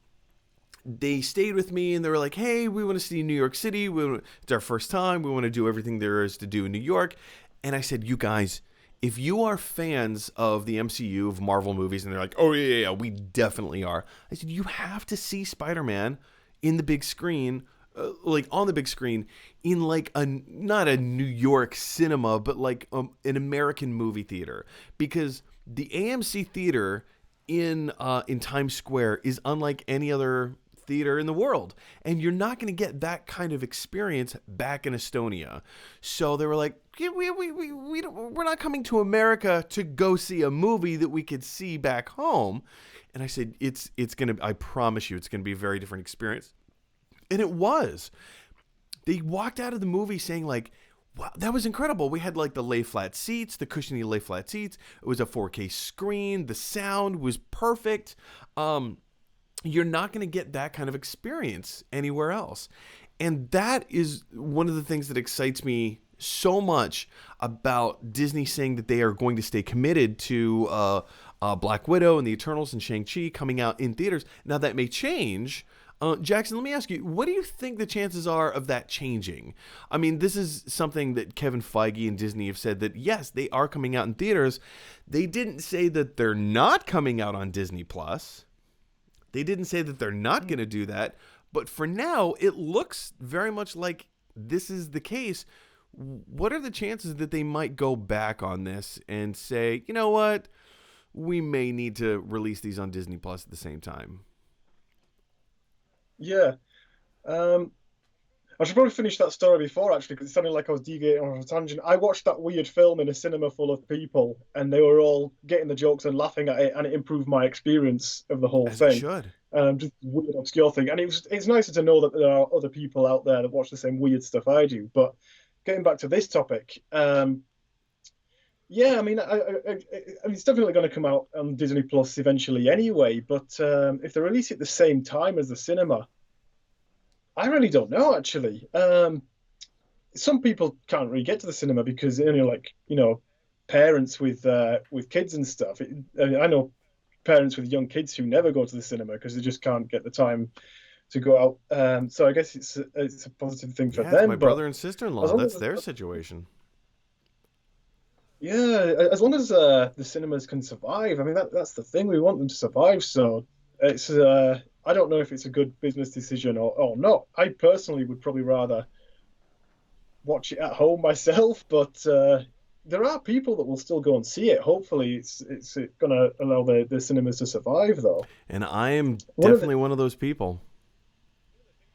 Speaker 1: they stayed with me and they were like, "Hey, we want to see New York City. It's our first time. We want to do everything there is to do in New York." And I said, "You guys, if you are fans of the MCU, of Marvel movies," and they're like, "Oh yeah, we definitely are." I said, "You have to see Spider-Man in the big screen." Like on the big screen in like a not a New York cinema but like an American movie theater, because the AMC theater in Times Square is unlike any other theater in the world, and you're not going to get that kind of experience back in Estonia. So they were like, yeah, we're not coming to America to go see a movie that we could see back home. And I said, it's gonna, I promise you, it's gonna be a very different experience. And it was. They walked out of the movie saying like, wow, that was incredible. We had like the lay flat seats, the cushiony lay flat seats. It was a 4K screen. The sound was perfect. You're not going to get that kind of experience anywhere else. And that is one of the things that excites me so much about Disney saying that they are going to stay committed to Black Widow and the Eternals and Shang-Chi coming out in theaters. Now that may change. Jackson, let me ask you, what do you think the chances are of that changing? I mean, this is something that Kevin Feige and Disney have said that, yes, they are coming out in theaters. They didn't say that they're not coming out on Disney+. They didn't say that they're not going to do that. But for now, it looks very much like this is the case. What are the chances that they might go back on this and say, you know what, we may need to release these on Disney+ at the same time?
Speaker 2: Yeah. I should probably finish that story before, actually, because it sounded like I was deviating on a tangent. I watched that weird film in a cinema full of people, and they were all getting the jokes and laughing at it, and it improved my experience of the whole
Speaker 1: As it
Speaker 2: thing.
Speaker 1: should.
Speaker 2: Just weird, obscure thing. And it's nicer to know that there are other people out there that watch the same weird stuff I do. But getting back to this topic, yeah, I mean, it's definitely going to come out on Disney Plus eventually anyway. But if they release it at the same time as the cinema, I really don't know, actually. Some people can't really get to the cinema because they're only like, parents with kids and stuff. I know parents with young kids who never go to the cinema because they just can't get the time to go out. So I guess it's a positive thing for
Speaker 1: Yeah, it's
Speaker 2: them.
Speaker 1: my
Speaker 2: But
Speaker 1: brother and
Speaker 2: as
Speaker 1: sister-in-law.
Speaker 2: long
Speaker 1: That's
Speaker 2: as
Speaker 1: their situation.
Speaker 2: yeah, as long as the cinemas can survive. I mean, that's the thing. We want them to survive. So it's I don't know if it's a good business decision or not. I personally would probably rather watch it at home myself, but there are people that will still go and see it. Hopefully, it's going to allow the cinemas to survive, though.
Speaker 1: And I am
Speaker 2: One of the
Speaker 1: definitely one of those people.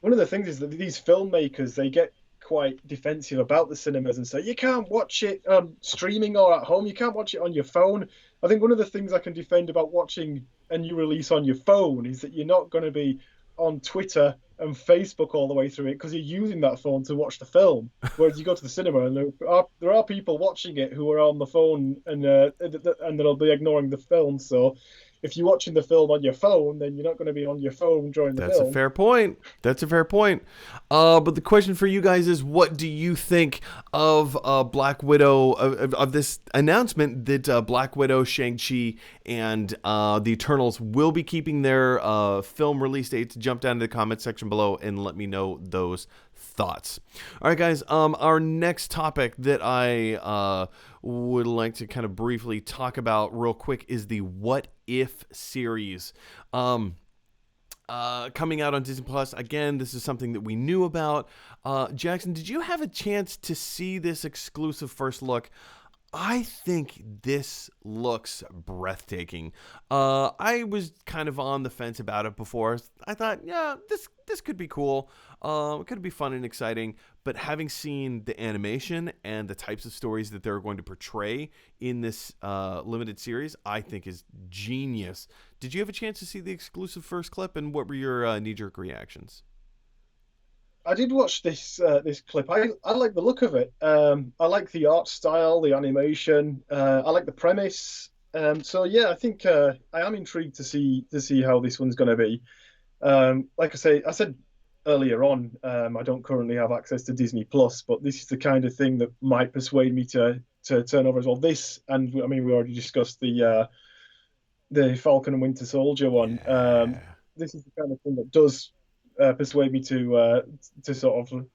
Speaker 2: one of the things is that these filmmakers, they get quite defensive about the cinemas and say you can't watch it streaming or at home. You can't watch it on your phone. I think one of the things I can defend about watching a new release on your phone is that you're not going to be on Twitter and Facebook all the way through it because you're using that phone to watch the film. Whereas you go to the cinema and there are people watching it who are on the phone and they'll be ignoring the film. So if you're watching the film on your phone, then you're not going to be on your phone during the
Speaker 1: That's a
Speaker 2: film.
Speaker 1: fair point. That's a fair point. But the question for you guys is, what do you think of Black Widow, of this announcement that Black Widow, Shang-Chi, and the Eternals will be keeping their film release dates? Jump down to the comment section below and let me know those thoughts. All right, guys. Our next topic that I would like to kind of briefly talk about real quick is the What If series. Coming out on Disney Plus. Again, this is something that we knew about. Jackson, did you have a chance to see this exclusive first look? I think this looks breathtaking. I was kind of on the fence about it before. I thought, yeah, this could be cool. It could be fun and exciting. But having seen the animation and the types of stories that they're going to portray in this limited series, I think is genius. Did you have a chance to see the exclusive first clip, and what were your knee-jerk reactions?
Speaker 2: I did watch this clip. I like the look of it. I like the art style, the animation. I like the premise. So yeah, I think I am intrigued to see how this one's going to be. Like I said earlier on. I don't currently have access to Disney Plus, but this is the kind of thing that might persuade me to turn over as well. This, and I mean, we already discussed the Falcon and Winter Soldier one.
Speaker 1: Yeah.
Speaker 2: This is the kind of thing that does persuade me to sort of,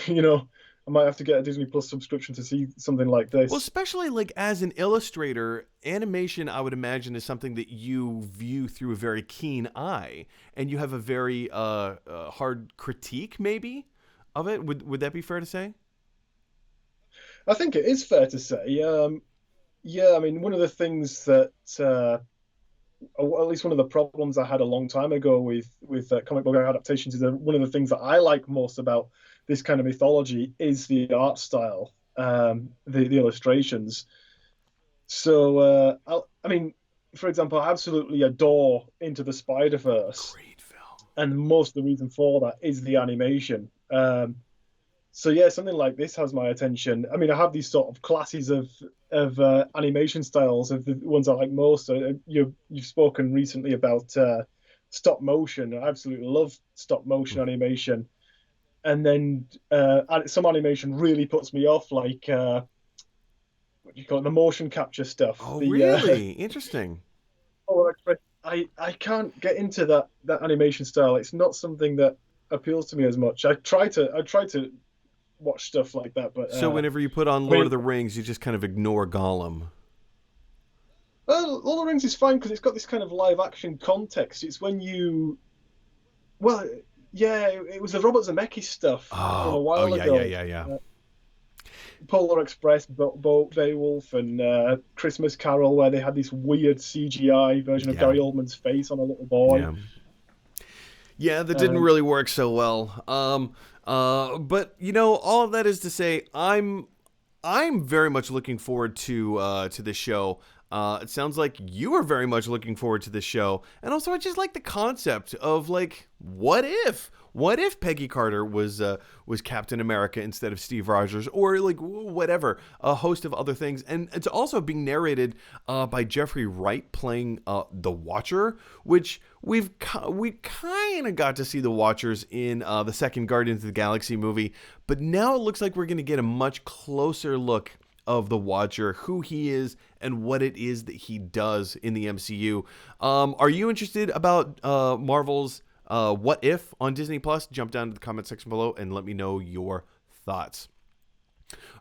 Speaker 2: you know, I might have to get a Disney Plus subscription to see something like
Speaker 1: Well,
Speaker 2: this.
Speaker 1: especially like as an illustrator, animation, I would imagine, is something that you view through a very keen eye, and you have a very hard critique, maybe, of it. Would that be fair to say?
Speaker 2: I think it is fair to say. Yeah, I mean, one of the things that or at least one of the problems I had a long time ago with comic book adaptations is that one of the things that I like most about this kind of mythology is the art style, the illustrations. So, I mean, for example, I absolutely adore Into the Spider Verse,
Speaker 1: Great film.
Speaker 2: and most of the reason for that is the animation. So yeah, something like this has my attention. I mean, I have these sort of classes of animation styles of the ones I like most. You've spoken recently about stop motion. I absolutely love stop motion animation. And then some animation really puts me off, like what do you call it, the motion capture stuff.
Speaker 1: Oh,
Speaker 2: The
Speaker 1: really? Interesting.
Speaker 2: Polar Express. I can't get into that animation style. It's not something that appeals to me as much. I try to watch stuff like that, but
Speaker 1: So whenever you put on
Speaker 2: I
Speaker 1: Lord of
Speaker 2: mean,
Speaker 1: the Rings, you just kind of ignore Gollum.
Speaker 2: well, Lord of the Rings is fine because it's got this kind of live action context. It's when you, well, yeah, it was the Robert Zemeckis stuff from a
Speaker 1: Oh
Speaker 2: while
Speaker 1: yeah, yeah,
Speaker 2: ago.
Speaker 1: yeah, yeah.
Speaker 2: Uh, Polar Express, Beowulf, and Christmas Carol, where they had this weird CGI version of
Speaker 1: Yeah,
Speaker 2: Gary Oldman's face on a little boy.
Speaker 1: yeah. Yeah, that didn't
Speaker 2: Um,
Speaker 1: really work so well. But you know, all of that is to say, I'm very much looking forward to this show. It sounds like you are very much looking forward to this show, and also I just like the concept of like, what if? What if Peggy Carter was Captain America instead of Steve Rogers, or like whatever, a host of other things, and it's also being narrated by Jeffrey Wright playing the Watcher, which we kind of got to see the Watchers in the second Guardians of the Galaxy movie, but now it looks like we're going to get a much closer look of the Watcher, who he is, and what it is that he does in the MCU. Are you interested about Marvel's What If on Disney Plus? Jump down to the comment section below and let me know your thoughts.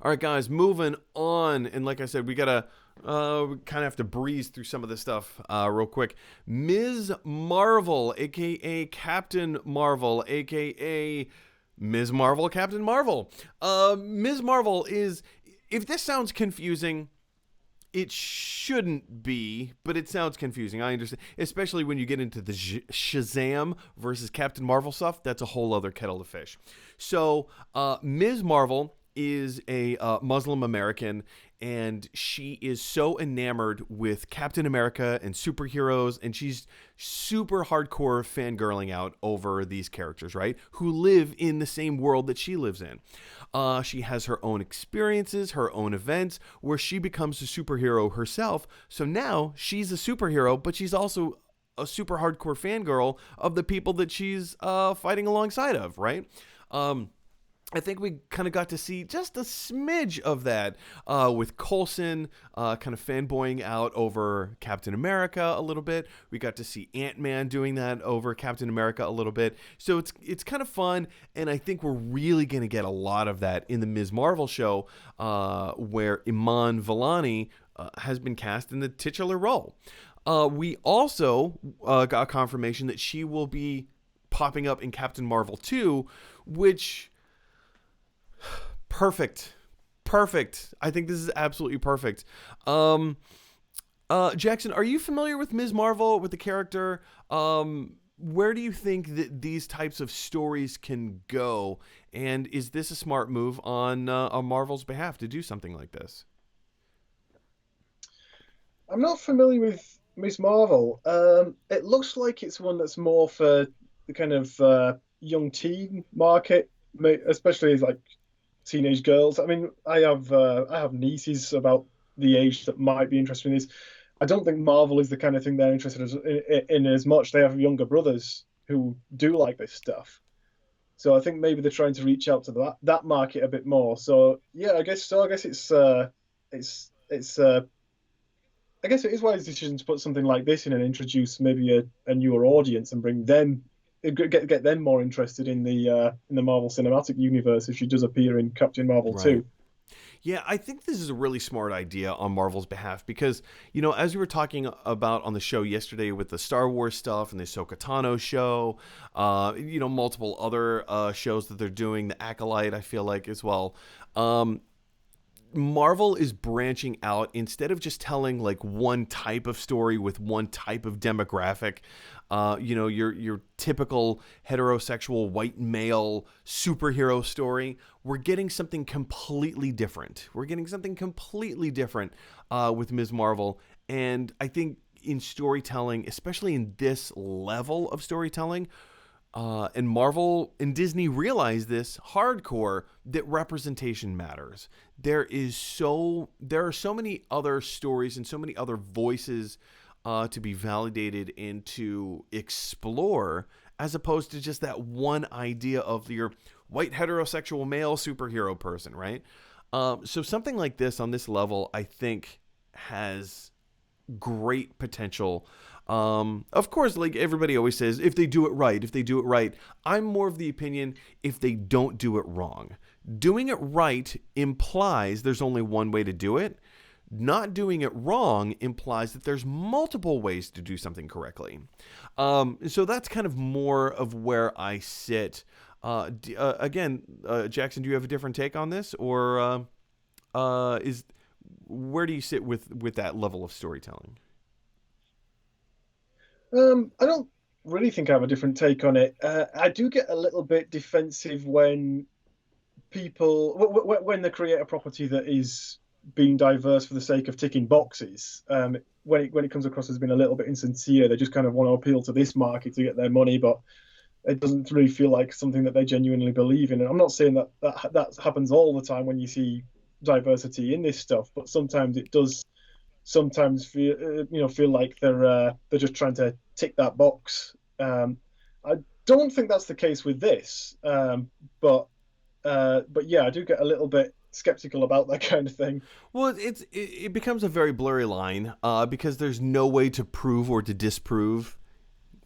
Speaker 1: All right, guys, moving on. And like I said, we gotta we kind of have to breeze through some of this stuff real quick. Ms. Marvel, aka Captain Marvel, aka Ms. Marvel, Captain Marvel. Ms. Marvel is, if this sounds confusing, it shouldn't be, but it sounds confusing. I understand, especially when you get into the Shazam versus Captain Marvel stuff. That's a whole other kettle of fish. So, Ms. Marvel is a Muslim American, and she is so enamored with Captain America and superheroes, and she's super hardcore fangirling out over these characters, right? Who live in the same world that she lives in. She has her own experiences, her own events, where she becomes a superhero herself. So now she's a superhero, but she's also a super hardcore fangirl of the people that she's fighting alongside of, right? I think we kind of got to see just a smidge of that with Coulson kind of fanboying out over Captain America a little bit. We got to see Ant-Man doing that over Captain America a little bit. So it's kind of fun, and I think we're really going to get a lot of that in the Ms. Marvel show where Iman Vellani has been cast in the titular role. We also got confirmation that she will be popping up in Captain Marvel 2, which... Perfect. I think this is absolutely perfect. Jackson, are you familiar with Ms. Marvel, with the character? Where do you think that these types of stories can go? And is this a smart move on Marvel's behalf to do something like this?
Speaker 2: I'm not familiar with Miss Marvel. It looks like it's one that's more for the kind of young teen market, especially as like teenage girls. I mean, I have nieces about the age that might be interested in this. I don't think Marvel is the kind of thing they're interested in as much. They have younger brothers who do like this stuff. So I think maybe they're trying to reach out to that market a bit more. So yeah, I guess so. I guess it's I guess it is wise decision to put something like this in and introduce maybe a newer audience and bring them get them more interested in the Marvel Cinematic Universe if she does appear in Captain Marvel
Speaker 1: Right.
Speaker 2: 2.
Speaker 1: Yeah, I think this is a really smart idea on Marvel's behalf because, you know, as we were talking about on the show yesterday with the Star Wars stuff and the Ahsoka Tano show, you know, multiple other shows that they're doing, the Acolyte, I feel like, as well. Um, Marvel is branching out instead of just telling like one type of story with one type of demographic. You know, your typical heterosexual white male superhero story. We're getting something completely different. With Ms. Marvel, and I think in storytelling, especially in this level of storytelling, and Marvel and Disney realize this hardcore that representation matters. There are so many other stories and so many other voices to be validated and to explore, as opposed to just that one idea of your white heterosexual male superhero person, right? So something like this on this level, I think, has great potential. Of course, like everybody always says, if they do it right, I'm more of the opinion if they don't do it wrong. Doing it right implies there's only one way to do it. Not doing it wrong implies that there's multiple ways to do something correctly. So that's kind of more of where I sit. Again, Jackson, do you have a different take on this, or is where do you sit with that level of storytelling?
Speaker 2: I don't really think I have a different take on it. I do get a little bit defensive when when they create a property that is being diverse for the sake of ticking boxes. When it comes across as being a little bit insincere, they just kind of want to appeal to this market to get their money, but it doesn't really feel like something that they genuinely believe in. And I'm not saying that happens all the time when you see diversity in this stuff, but sometimes it does. Sometimes feel like they're just trying to tick that box. I don't think that's the case with this, but yeah, I do get a little bit skeptical about that kind of thing.
Speaker 1: Well, it becomes a very blurry line because there's no way to prove or to disprove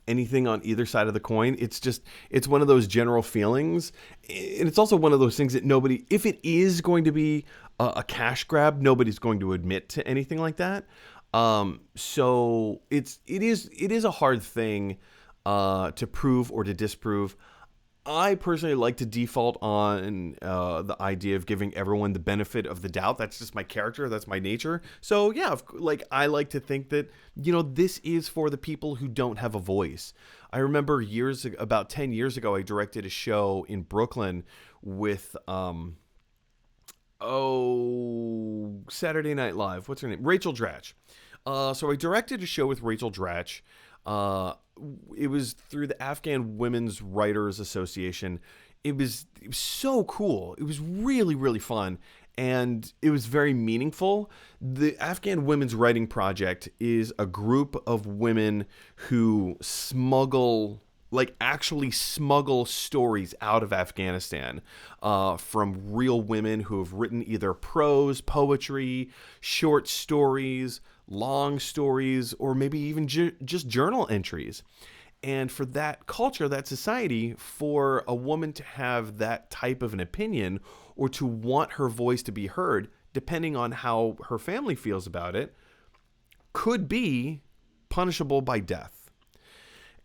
Speaker 1: anything on either side of the coin. It's one of those general feelings, and it's also one of those things that nobody, if it is going to be a cash grab, nobody's going to admit to anything like that. So it is a hard thing to prove or to disprove. I personally like to default on the idea of giving everyone the benefit of the doubt. That's just my character. That's my nature. So yeah, like I like to think that, you know, this is for the people who don't have a voice. I remember about 10 years ago, I directed a show in Brooklyn with, Saturday Night Live. What's her name? Rachel Dratch. So I directed a show with Rachel Dratch. It was through the Afghan Women's Writers Association. It was so cool. It was really, really fun. And it was very meaningful. The Afghan Women's Writing Project is a group of women who actually smuggle stories out of Afghanistan from real women who have written either prose, poetry, short stories, long stories, or maybe even just journal entries. And for that culture, that society, for a woman to have that type of an opinion or to want her voice to be heard, depending on how her family feels about it, could be punishable by death.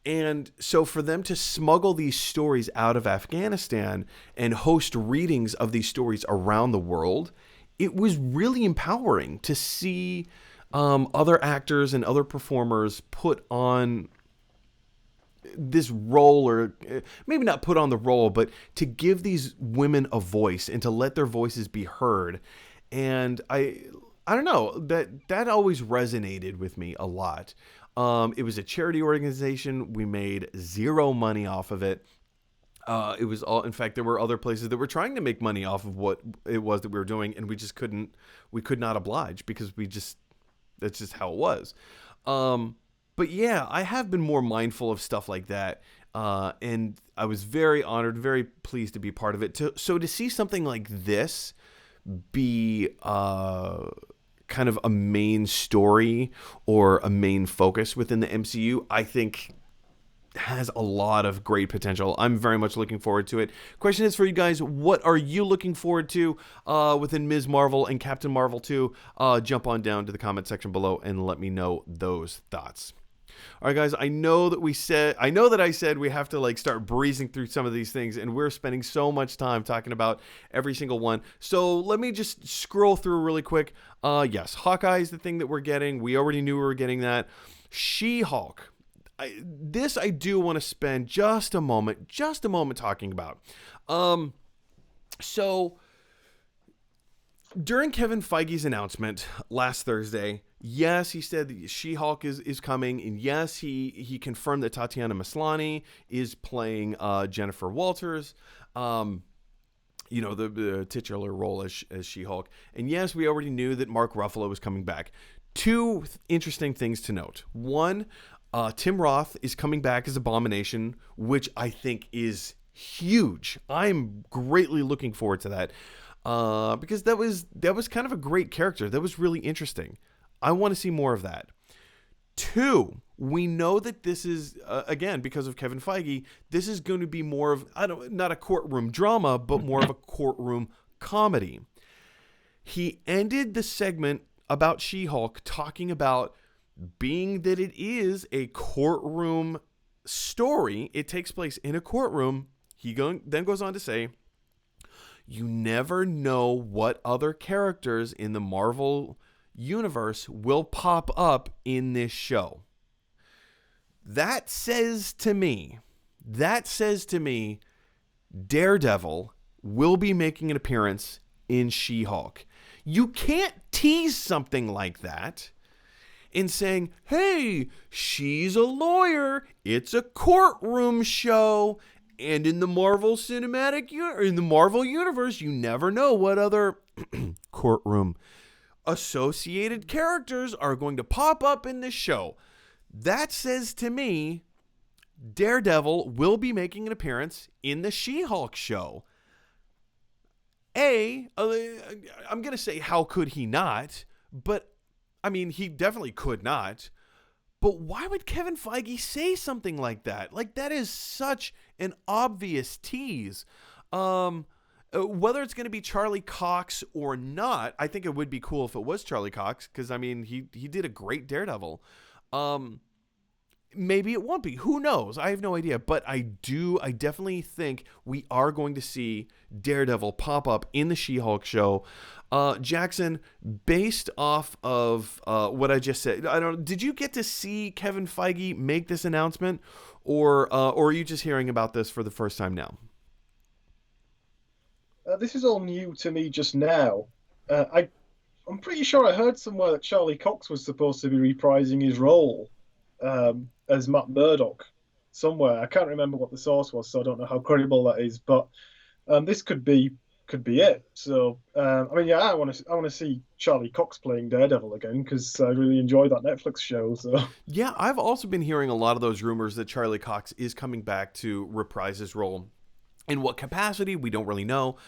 Speaker 1: And so for them to smuggle these stories out of Afghanistan and host readings of these stories around the world, it was really empowering to see other actors and other performers put on this role, or maybe not put on the role, but to give these women a voice and to let their voices be heard. And I don't know, that always resonated with me a lot. It was a charity organization. We made zero money off of it. It was all, in fact, there were other places that were trying to make money off of what it was that we were doing, and we could not oblige because that's just how it was. But yeah, I have been more mindful of stuff like that. And I was very honored, very pleased to be part of it. So to see something like this be kind of a main story or a main focus within the MCU, I think has a lot of great potential. I'm very much looking forward to it. Question is for you guys, what are you looking forward to within Ms. Marvel and Captain Marvel 2? Jump on down to the comment section below and let me know those thoughts. All right, guys, I know that I said we have to like start breezing through some of these things, and we're spending so much time talking about every single one. So let me just scroll through really quick. Yes, Hawkeye is the thing that we're getting. We already knew we were getting that. She-Hulk. I do want to spend just a moment talking about. So during Kevin Feige's announcement last Thursday, yes, he said that She-Hulk is coming, and yes, he confirmed that Tatiana Maslany is playing Jennifer Walters, the titular role as She-Hulk. And yes, we already knew that Mark Ruffalo was coming back. Two interesting things to note. One, Tim Roth is coming back as Abomination, which I think is huge. I'm greatly looking forward to that because that was kind of a great character. That was really interesting. I want to see more of that. Two, we know that this is, again, because of Kevin Feige, this is going to be more of, not a courtroom drama, but more of a courtroom comedy. He ended the segment about She-Hulk talking about being that it is a courtroom story, it takes place in a courtroom. He then goes on to say, you never know what other characters in the Marvel universe will pop up in this show. That says to me, Daredevil will be making an appearance in She-Hulk. You can't tease something like that in saying, hey, she's a lawyer, it's a courtroom show, and in the Marvel universe, you never know what other courtroom associated characters are going to pop up in this show. That says to me, Daredevil will be making an appearance in the She-Hulk show. I'm going to say, how could he not? But I mean, he definitely could not. But why would Kevin Feige say something like that? Like, that is such an obvious tease. Whether it's going to be Charlie Cox or not, I think it would be cool if it was Charlie Cox, because, I mean, he did a great Daredevil. Maybe it won't be. Who knows? I have no idea. But I definitely think we are going to see Daredevil pop up in the She-Hulk show. Jackson, based off of what I just said, did you get to see Kevin Feige make this announcement, or are you just hearing about this for the first time now?
Speaker 2: This is all new to me just now. I'm pretty sure I heard somewhere that Charlie Cox was supposed to be reprising his role as Matt Murdock somewhere. I can't remember what the source was, so I don't know how credible that is. But this could be it. So I want to see Charlie Cox playing Daredevil again, because I really enjoyed that Netflix show. So
Speaker 1: yeah, I've also been hearing a lot of those rumors that Charlie Cox is coming back to reprise his role. In what capacity, we don't really know.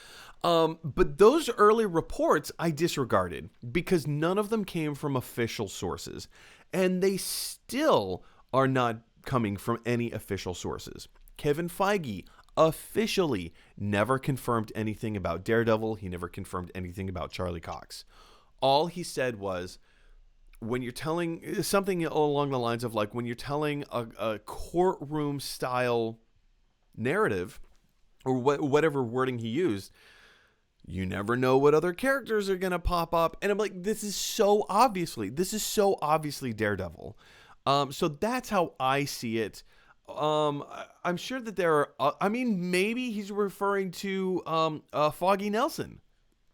Speaker 1: But those early reports I disregarded because none of them came from official sources. And they still are not coming from any official sources. Kevin Feige officially never confirmed anything about Daredevil. He never confirmed anything about Charlie Cox. All he said was, when you're telling something along the lines of like, when you're telling a courtroom style narrative, or whatever wording he used, you never know what other characters are going to pop up. And I'm like, this is so obviously Daredevil. So that's how I see it. I'm sure that there are, maybe he's referring to Foggy Nelson.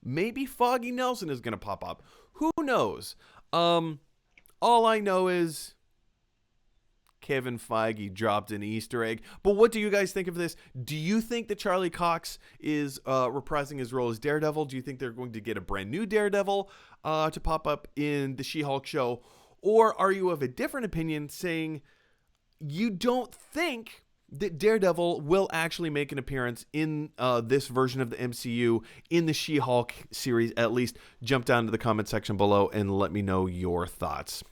Speaker 1: Maybe Foggy Nelson is going to pop up. Who knows? All I know is Kevin Feige dropped an Easter egg. But what do you guys think of this? Do you think that Charlie Cox is reprising his role as Daredevil? Do you think they're going to get a brand new Daredevil to pop up in the She-Hulk show? Or are you of a different opinion, saying you don't think that Daredevil will actually make an appearance in this version of the MCU in the She-Hulk series, at least. Jump down to the comment section below and let me know your thoughts.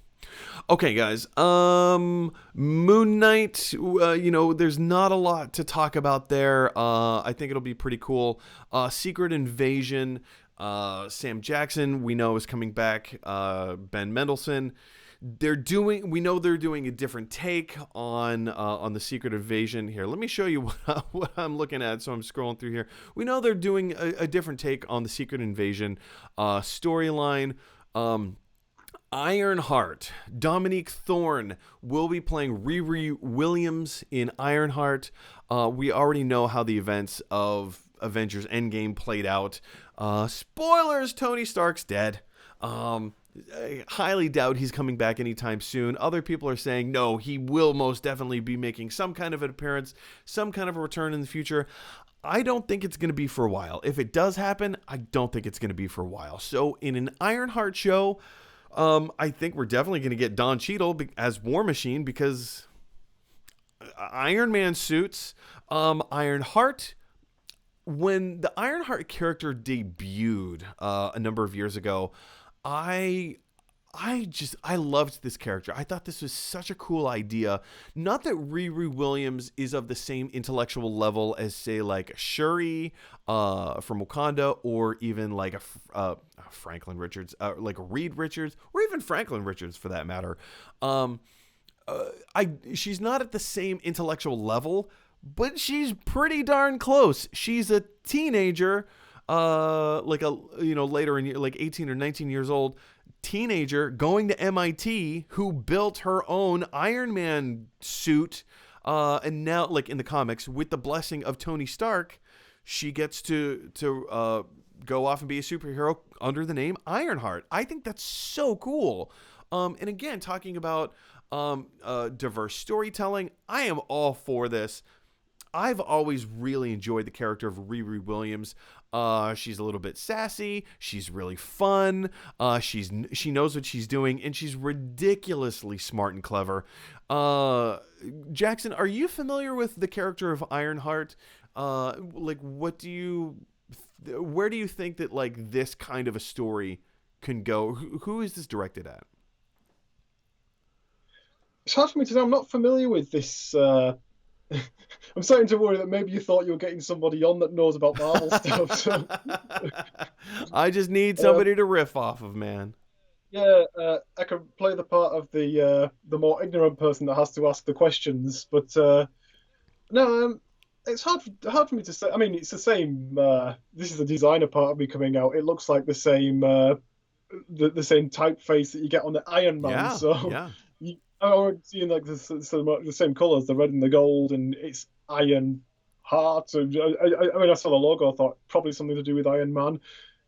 Speaker 1: Okay, guys. Moon Knight, there's not a lot to talk about there. I think it'll be pretty cool. Secret Invasion, Sam Jackson, we know is coming back. Ben Mendelsohn. We know they're doing a different take on the Secret Invasion. Here, let me show you what I'm looking at. So I'm scrolling through here. We know they're doing a different take on the Secret Invasion storyline. Ironheart. Dominique Thorne will be playing Riri Williams in Ironheart. We already know how the events of Avengers Endgame played out. Spoilers, Tony Stark's dead. I highly doubt he's coming back anytime soon. Other people are saying, no, he will most definitely be making some kind of an appearance, some kind of a return in the future. I don't think it's going to be for a while. If it does happen, I don't think it's going to be for a while. So in an Ironheart show, I think we're definitely going to get Don Cheadle as War Machine because Iron Man suits. Ironheart, when the Ironheart character debuted a number of years ago, I loved this character. I thought this was such a cool idea. Not that Riri Williams is of the same intellectual level as, say, like Shuri from Wakanda, or even like a Franklin Richards, like Reed Richards, or even Franklin Richards for that matter. She's not at the same intellectual level, but she's pretty darn close. She's a teenager. Later in like 18 or 19 years old teenager going to MIT who built her own Iron Man suit. And now, like in the comics, with the blessing of Tony Stark, she gets to go off and be a superhero under the name Ironheart. I think that's so cool. And again, talking about diverse storytelling, I am all for this. I've always really enjoyed the character of Riri Williams. She's a little bit sassy. She's really fun. She knows what she's doing, and she's ridiculously smart and clever. Jackson, are you familiar with the character of Ironheart? Where do you think that like this kind of a story can go? Who is this directed at?
Speaker 2: It's hard for me to know. I'm not familiar with this. I'm starting to worry that maybe you thought you were getting somebody on that knows about Marvel stuff. So.
Speaker 1: I just need somebody to riff off of, man.
Speaker 2: Yeah, I can play the part of the more ignorant person that has to ask the questions. But no, it's hard for me to say. I mean, it's the same. This is the designer part of me coming out. It looks like the same the same typeface that you get on the Iron Man.
Speaker 1: Yeah,
Speaker 2: so
Speaker 1: yeah.
Speaker 2: I'm already seeing like the same colours, the red and the gold, and it's Iron Heart. I mean, I saw the logo, I thought probably something to do with Iron Man,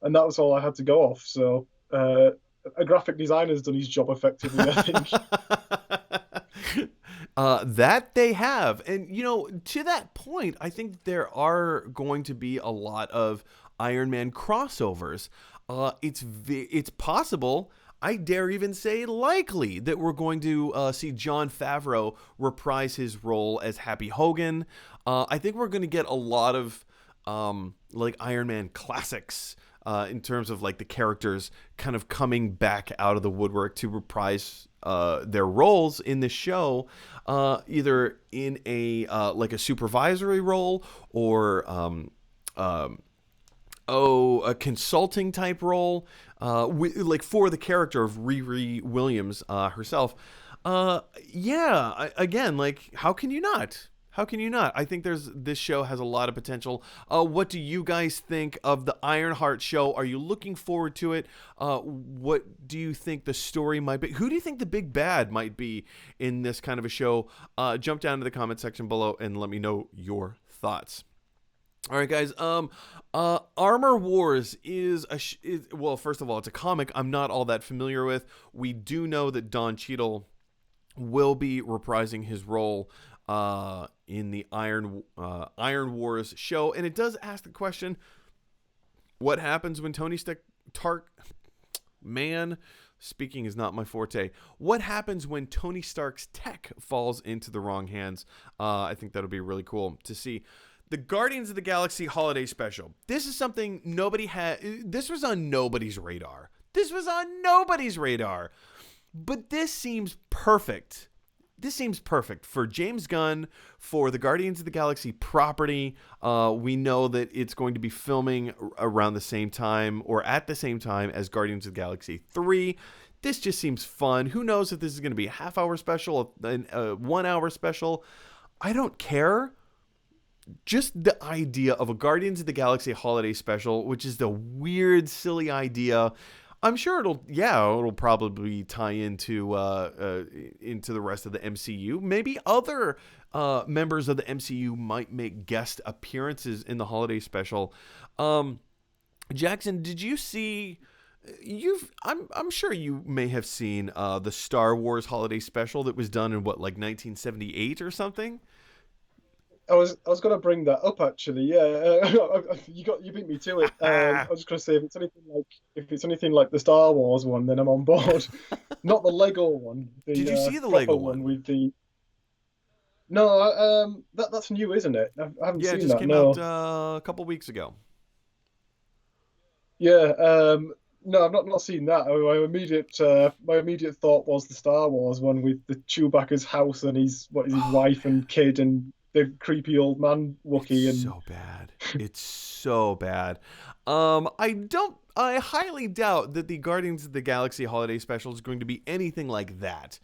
Speaker 2: and that was all I had to go off. So a graphic designer's done his job effectively, I think.
Speaker 1: That they have. And, to that point, I think there are going to be a lot of Iron Man crossovers. It's possible, I dare even say likely, that we're going to see Jon Favreau reprise his role as Happy Hogan. I think we're going to get a lot of like Iron Man classics in terms of like the characters kind of coming back out of the woodwork to reprise their roles in the show, either in a like a supervisory role or a consulting type role, like for the character of Riri Williams herself. Again, like how can you not? How can you not? I think this show has a lot of potential. What do you guys think of the Ironheart show? Are you looking forward to it? What do you think the story might be? Who do you think the big bad might be in this kind of a show? Jump down to the comment section below and let me know your thoughts. All right, guys. Armor Wars is well, first of all, it's a comic I'm not all that familiar with. We do know that Don Cheadle will be reprising his role in the Iron Wars show, and it does ask the question: what happens when Tony Stark Man, speaking is not my forte. What happens when Tony Stark's tech falls into the wrong hands? I think that'll be really cool to see. The Guardians of the Galaxy Holiday Special. This is something nobody had. This was on nobody's radar. But this seems perfect. This seems perfect for James Gunn, for the Guardians of the Galaxy property. We know that it's going to be filming around the same time or at the same time as Guardians of the Galaxy 3. This just seems fun. Who knows if this is going to be a half-hour special, a 1 hour special. I don't care. Just the idea of a Guardians of the Galaxy holiday special, which is the weird, silly idea. I'm sure it'll probably tie into the rest of the MCU. Maybe other members of the MCU might make guest appearances in the holiday special. Jackson, did you see? I'm sure you may have seen the Star Wars holiday special that was done in 1978 or something.
Speaker 2: I was going to bring that up actually. Yeah, you beat me to it. I was just going to say if it's anything like the Star Wars one, then I'm on board. Not the Lego one.
Speaker 1: Did you see the Lego one
Speaker 2: with the? No, that's new, isn't it? I haven't
Speaker 1: Yeah,
Speaker 2: seen
Speaker 1: it just
Speaker 2: that.
Speaker 1: came
Speaker 2: No.
Speaker 1: out a couple weeks ago.
Speaker 2: Yeah. No, I've not seen that. My immediate thought was the Star Wars one with the Chewbacca's house and his wife and kid and the creepy old man Wookiee.
Speaker 1: It's so bad. It's so bad. I highly doubt that the Guardians of the Galaxy holiday special is going to be anything like that.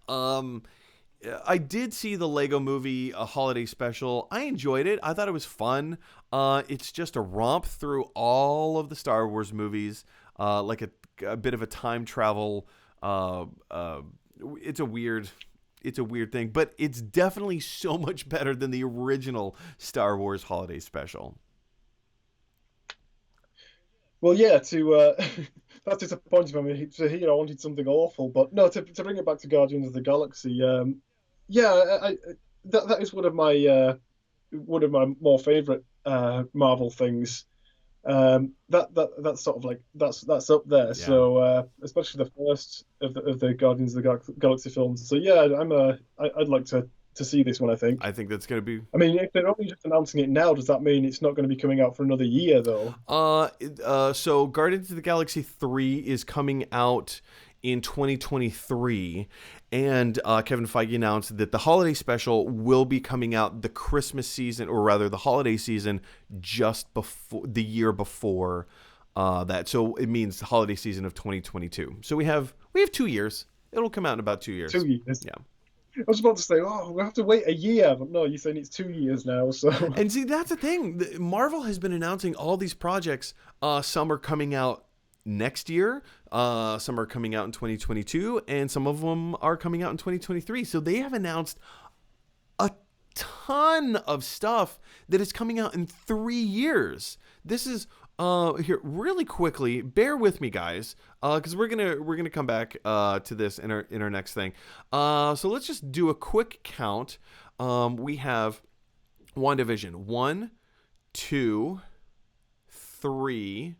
Speaker 1: I did see the Lego movie, a holiday special. I enjoyed it. I thought it was fun. It's just a romp through all of the Star Wars movies, like a bit of a time travel. It's a weird thing, but it's definitely so much better than the original Star Wars holiday special.
Speaker 2: Well, yeah, that's disappointing for me to hear. I wanted something awful, but no. To bring it back to Guardians of the Galaxy, that is one of my more favorite Marvel things. That's sort of like that's up there. Yeah. So especially the first of the Guardians of the Galaxy films. So yeah, I'd like to see this one. I think
Speaker 1: that's going to be.
Speaker 2: I mean, if they're only just announcing it now, does that mean it's not going to be coming out for another year though?
Speaker 1: So Guardians of the Galaxy 3 is coming out in 2023, and Kevin Feige announced that the holiday special will be coming out the Christmas season, or rather the holiday season, just before the year before that. So it means the holiday season of 2022. So we have 2 years. It'll come out in about 2 years.
Speaker 2: 2 years.
Speaker 1: Yeah.
Speaker 2: I was about to say, we'll have to wait a year, but no, you're saying it's 2 years now. So,
Speaker 1: and see, that's the thing. Marvel has been announcing all these projects. Some are coming out next year, some are coming out in 2022, and some of them are coming out in 2023. So they have announced a ton of stuff that is coming out in 3 years. This is here really quickly. Bear with me, guys, because we're gonna come back to this in our next thing. So let's just do a quick count. We have WandaVision 1, 2, 3.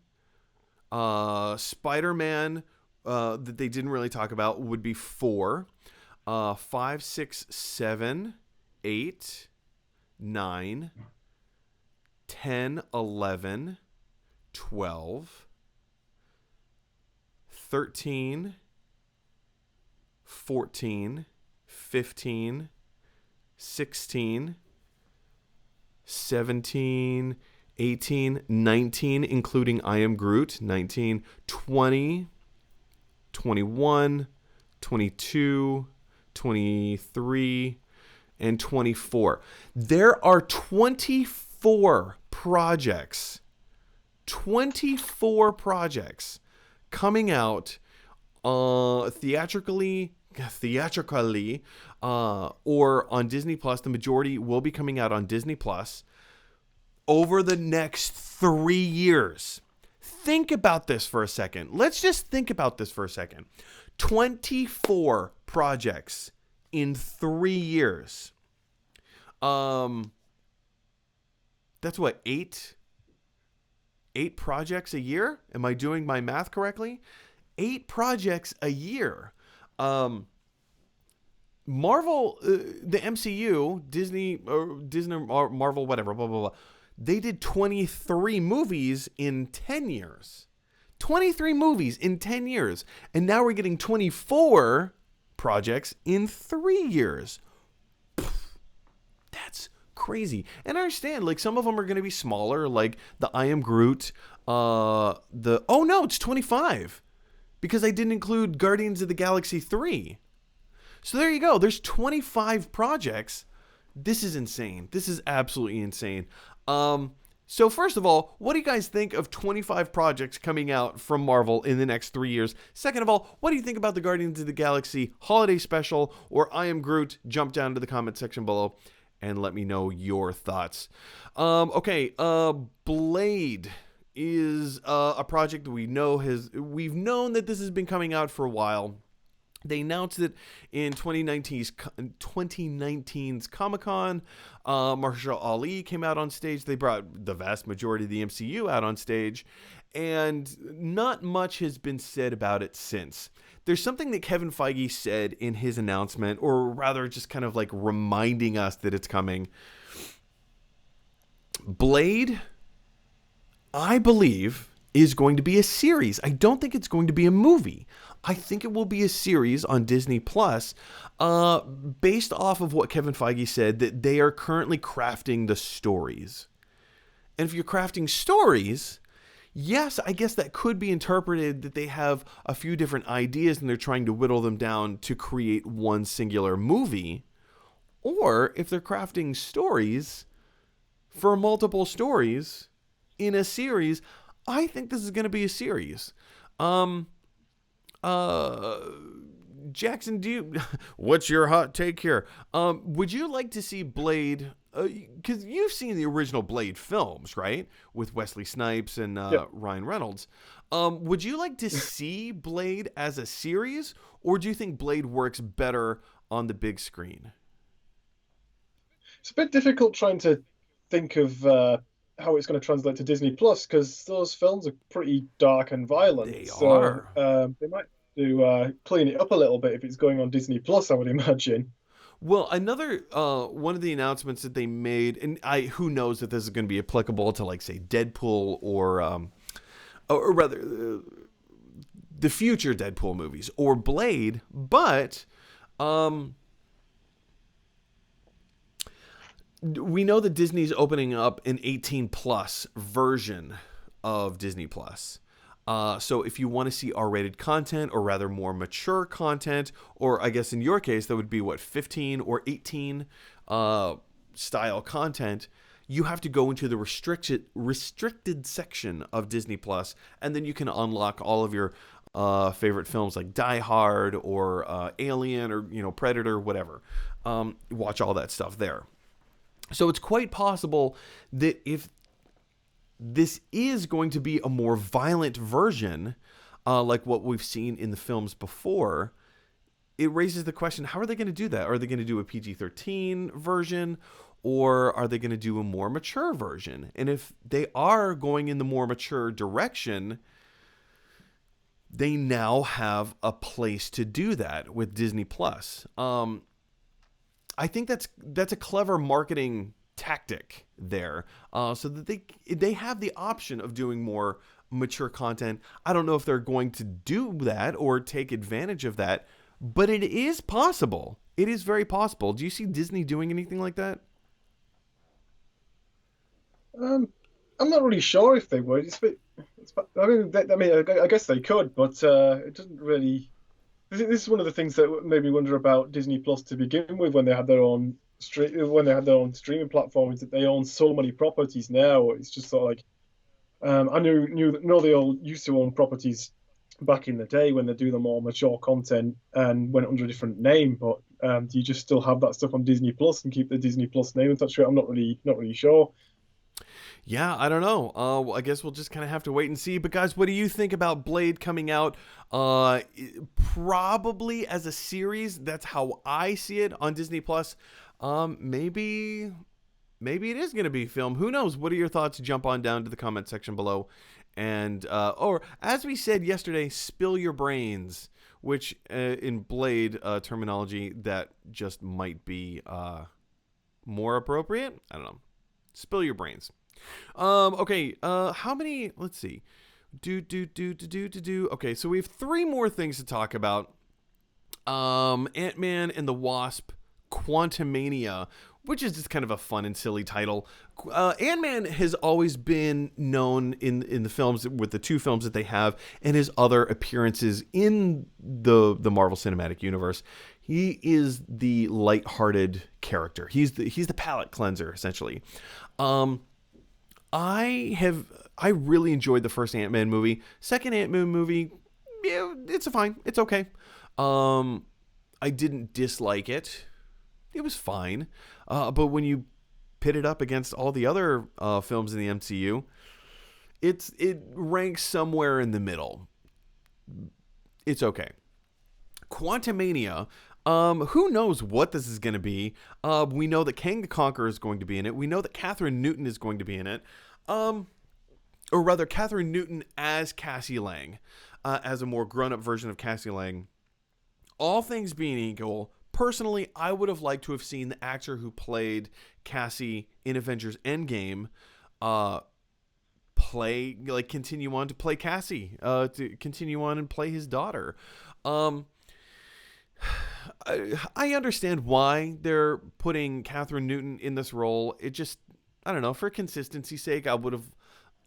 Speaker 1: Spider-Man that they didn't really talk about would be 4, 5, 6, 7, 8, 9, 10, 11, 12, 13, 14, 15, 16, 17, 18, 19, including I Am Groot, 19, 20, 21, 22, 23, and 24. There are 24 projects coming out theatrically, or on Disney Plus. The majority will be coming out on Disney Plus over the next 3 years. Think about this for a second. Let's just think about this for a second. 24 projects in 3 years. That's what, eight projects a year? Am I doing my math correctly? 8 projects a year. Marvel, the MCU, Disney, Marvel, whatever, blah, blah, blah. They did 23 movies in 10 years. 23 movies in 10 years. And now we're getting 24 projects in 3 years. That's crazy. And I understand, like, some of them are going to be smaller, like the I Am Groot. Oh no, it's 25 because I didn't include Guardians of the Galaxy 3. So there you go. There's 25 projects. This is insane. This is absolutely insane. So first of all, what do you guys think of 25 projects coming out from Marvel in the next 3 years? Second of all, what do you think about the Guardians of the Galaxy holiday special or I Am Groot? Jump down to the comment section below and let me know your thoughts. Blade is a project that we've known that this has been coming out for a while. They announced it in 2019's Comic-Con. Mahershala Ali came out on stage. They brought the vast majority of the MCU out on stage. And not much has been said about it since. There's something that Kevin Feige said in his announcement, or rather just kind of like reminding us that it's coming. Blade, I believe, is going to be a series. I don't think it's going to be a movie. I think it will be a series on Disney Plus, based off of what Kevin Feige said, that they are currently crafting the stories. And if you're crafting stories, yes, I guess that could be interpreted that they have a few different ideas and they're trying to whittle them down to create one singular movie. Or if they're crafting stories for multiple stories in a series, I think this is going to be a series. Jackson, what's your hot take here? Would you like to see Blade? Because you've seen the original Blade films, right? With Wesley Snipes and Ryan Reynolds. Would you like to see Blade as a series, or do you think Blade works better on the big screen?
Speaker 2: It's a bit difficult trying to think of how it's going to translate to Disney Plus because those films are pretty dark and violent.
Speaker 1: They are.
Speaker 2: They might do clean it up a little bit if it's going on Disney Plus, I would imagine.
Speaker 1: Well, another one of the announcements that they made, and who knows if this is going to be applicable to, like, say, Deadpool or rather the future Deadpool movies or Blade, but we know that Disney's opening up an 18+ version of Disney Plus. So if you want to see R-rated content, or rather more mature content, or I guess in your case, that would be 15 or 18 style content, you have to go into the restricted section of Disney Plus, and then you can unlock all of your favorite films like Die Hard or Alien or Predator, whatever. Watch all that stuff there. So it's quite possible that if this is going to be a more violent version, like what we've seen in the films before, it raises the question, how are they going to do that? Are they going to do a PG-13 version, or are they going to do a more mature version? And if they are going in the more mature direction, they now have a place to do that with Disney Plus. I think that's a clever marketing tactic there, so that they have the option of doing more mature content. I don't know if they're going to do that or take advantage of that, but it is possible. It is very possible. Do you see Disney doing anything like that?
Speaker 2: I'm not really sure if they would. I guess they could, but it doesn't really. This is one of the things that made me wonder about Disney Plus to begin with, when they had their own streaming platform, is that they own so many properties now. It's just sort of like, I know they all used to own properties back in the day when they do the more mature content and went under a different name. But do you just still have that stuff on Disney Plus and keep the Disney Plus name attached to it? I'm not really sure.
Speaker 1: Yeah, I don't know. Well, I guess we'll just kind of have to wait and see. But guys, what do you think about Blade coming out? Probably as a series. That's how I see it on Disney Plus. Maybe maybe it is going to be film. Who knows? What are your thoughts? Jump on down to the comment section below. And, or as we said yesterday, spill your brains, which in Blade terminology, that just might be more appropriate. I don't know. Spill your brains. Okay. How many? Let's see. Okay, so we have 3 more things to talk about. Ant-Man and the Wasp: Quantumania, which is just kind of a fun and silly title. Ant-Man has always been known in the films, with the 2 films that they have, and his other appearances in the Marvel Cinematic Universe. He is the lighthearted character. He's the palate cleanser, essentially. I really enjoyed the first Ant-Man movie. Second Ant-Man movie, yeah, it's fine. It's okay. I didn't dislike it. It was fine. But when you pit it up against all the other films in the MCU, it ranks somewhere in the middle. It's okay. Quantumania, who knows what this is going to be? We know that Kang the Conqueror is going to be in it. We know that Catherine Newton is going to be in it. Or rather, Catherine Newton as Cassie Lang, as a more grown-up version of Cassie Lang. All things being equal, personally, I would have liked to have seen the actor who played Cassie in Avengers Endgame continue on to play Cassie, to continue on and play his daughter. I understand why they're putting Catherine Newton in this role. It just, I don't know, for consistency's sake, I would have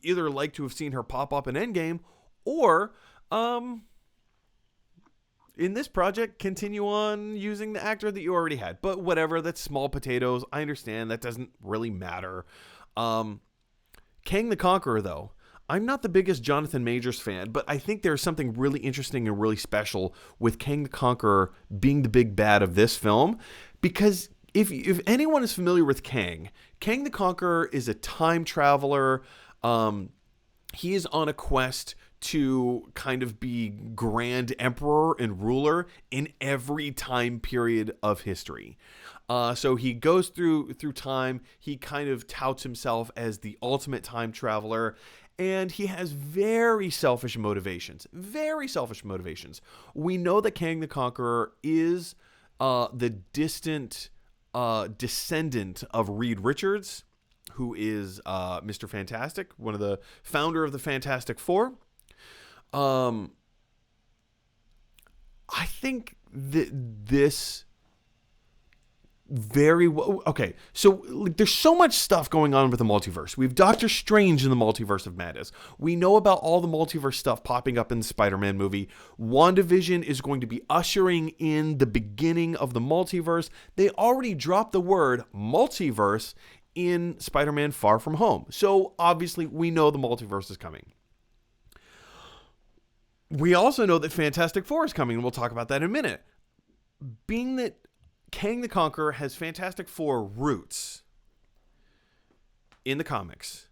Speaker 1: either liked to have seen her pop up in Endgame, or in this project, continue on using the actor that you already had. But whatever, that's small potatoes. I understand. That doesn't really matter. Kang the Conqueror, though. I'm not the biggest Jonathan Majors fan, but I think there's something really interesting and really special with Kang the Conqueror being the big bad of this film. Because if anyone is familiar with Kang the Conqueror is a time traveler. He is on a quest to kind of be grand emperor and ruler in every time period of history. So he goes through time. He kind of touts himself as the ultimate time traveler, and he has very selfish motivations. Very selfish motivations. We know that Kang the Conqueror is the distant descendant of Reed Richards, who is Mr. Fantastic, one of the founder of the Fantastic Four. I think that this very well. Okay, so there's so much stuff going on with the multiverse. We have Doctor Strange in the Multiverse of Madness. We know about all the multiverse stuff popping up in the Spider-Man movie. WandaVision is going to be ushering in the beginning of the multiverse. They already dropped the word multiverse in Spider-Man Far From Home. So obviously we know the multiverse is coming. We also know that Fantastic Four is coming, and we'll talk about that in a minute. Being that Kang the Conqueror has Fantastic Four roots in the comics,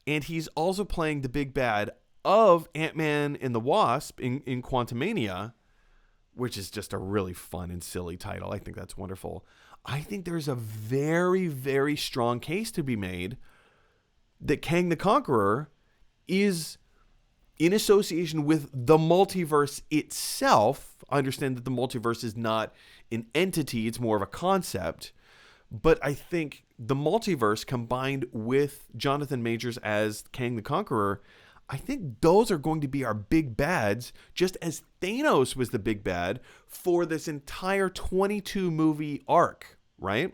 Speaker 1: and he's also playing the big bad of Ant-Man and the Wasp in Quantumania, which is just a really fun and silly title. I think that's wonderful. I think there's a very, very strong case to be made that Kang the Conqueror is in association with the multiverse itself. I understand that the multiverse is not an entity, it's more of a concept. But I think the multiverse combined with Jonathan Majors as Kang the Conqueror, I think those are going to be our big bads, just as Thanos was the big bad for this entire 22 movie arc, right?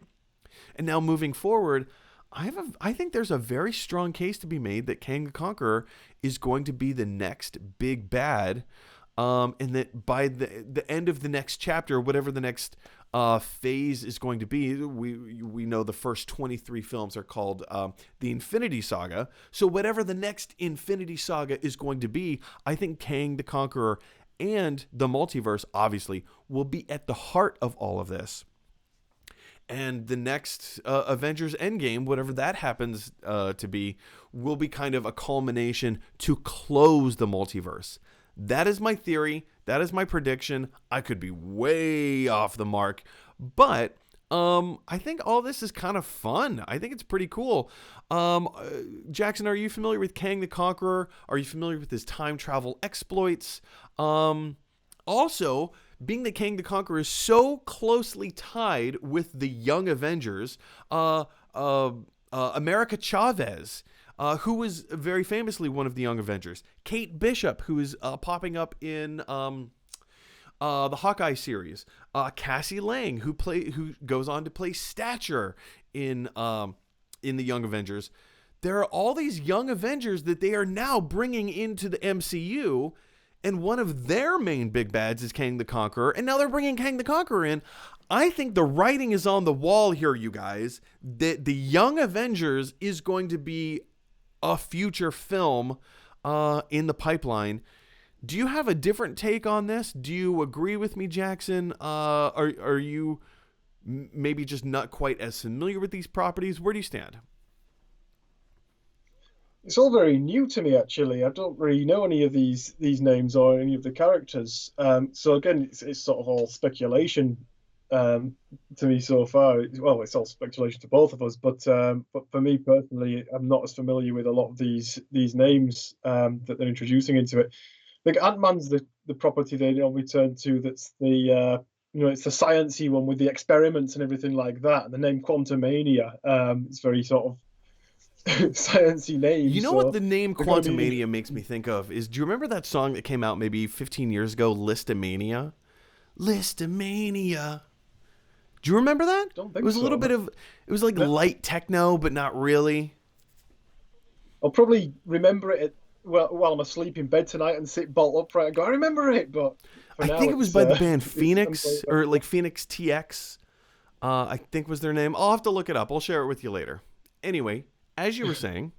Speaker 1: And now moving forward, I think there's a very strong case to be made that Kang the Conqueror is going to be the next big bad, and that by the end of the next chapter, whatever the next phase is going to be, we know the first 23 films are called the Infinity Saga. So whatever the next Infinity Saga is going to be, I think Kang the Conqueror and the multiverse obviously will be at the heart of all of this. And the next Avengers Endgame, whatever that happens to be, will be kind of a culmination to close the multiverse. That is my theory. That is my prediction. I could be way off the mark, but I think all this is kind of fun. I think it's pretty cool. Jackson, are you familiar with Kang the Conqueror? Are you familiar with his time travel exploits? Also, being that Kang the Conqueror is so closely tied with the Young Avengers, America Chavez, who was very famously one of the Young Avengers, Kate Bishop, who is popping up in the Hawkeye series, Cassie Lang, who goes on to play Stature in the Young Avengers. There are all these Young Avengers that they are now bringing into the MCU, and one of their main big bads is Kang the Conqueror, and now they're bringing Kang the Conqueror in. I think the writing is on the wall here, you guys, that the Young Avengers is going to be a future film in the pipeline. Do you have a different take on this? Do you agree with me, Jackson? Are you maybe just not quite as familiar with these properties? Where do you stand?
Speaker 2: It's all very new to me, actually. I don't really know any of these names or any of the characters. So again, it's sort of all speculation to me so far. Well, it's all speculation to both of us, but for me personally, I'm not as familiar with a lot of these names that they're introducing into it. Like Ant-Man's the property they all return to. That's the it's the sciencey one with the experiments and everything like that. And the name Quantumania, it's very sort of sciencey name.
Speaker 1: You know
Speaker 2: so
Speaker 1: what the name
Speaker 2: they're gonna be-
Speaker 1: Quantumania makes me think of is, do you remember that song that came out maybe 15 years ago, Listomania? Listomania. Do you remember that?
Speaker 2: Don't think
Speaker 1: It was a
Speaker 2: so.
Speaker 1: little bit of, it was like light techno, but not really.
Speaker 2: I'll probably remember it while I'm asleep in bed tonight and sit bolt upright and go, I remember it. But for
Speaker 1: I
Speaker 2: now,
Speaker 1: think it was
Speaker 2: it's,
Speaker 1: by the band
Speaker 2: it's
Speaker 1: Phoenix,
Speaker 2: unplayable.
Speaker 1: or like Phoenix TX. I think was their name. I'll have to look it up. I'll share it with you later. Anyway, as you were saying,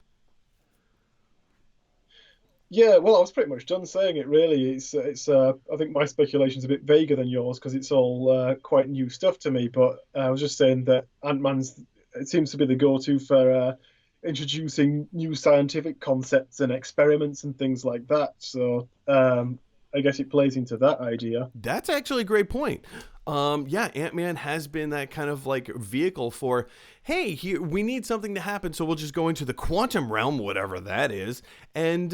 Speaker 2: Yeah, well, I was pretty much done saying it. Really, it's. I think my speculation's a bit vaguer than yours because it's all quite new stuff to me. But I was just saying that Ant-Man's. It seems to be the go-to for introducing new scientific concepts and experiments and things like that. So I guess it plays into that idea.
Speaker 1: that's actually a great point. Yeah, Ant-Man has been that kind of like vehicle for, hey, here we need something to happen, so we'll just go into the quantum realm, whatever that is, and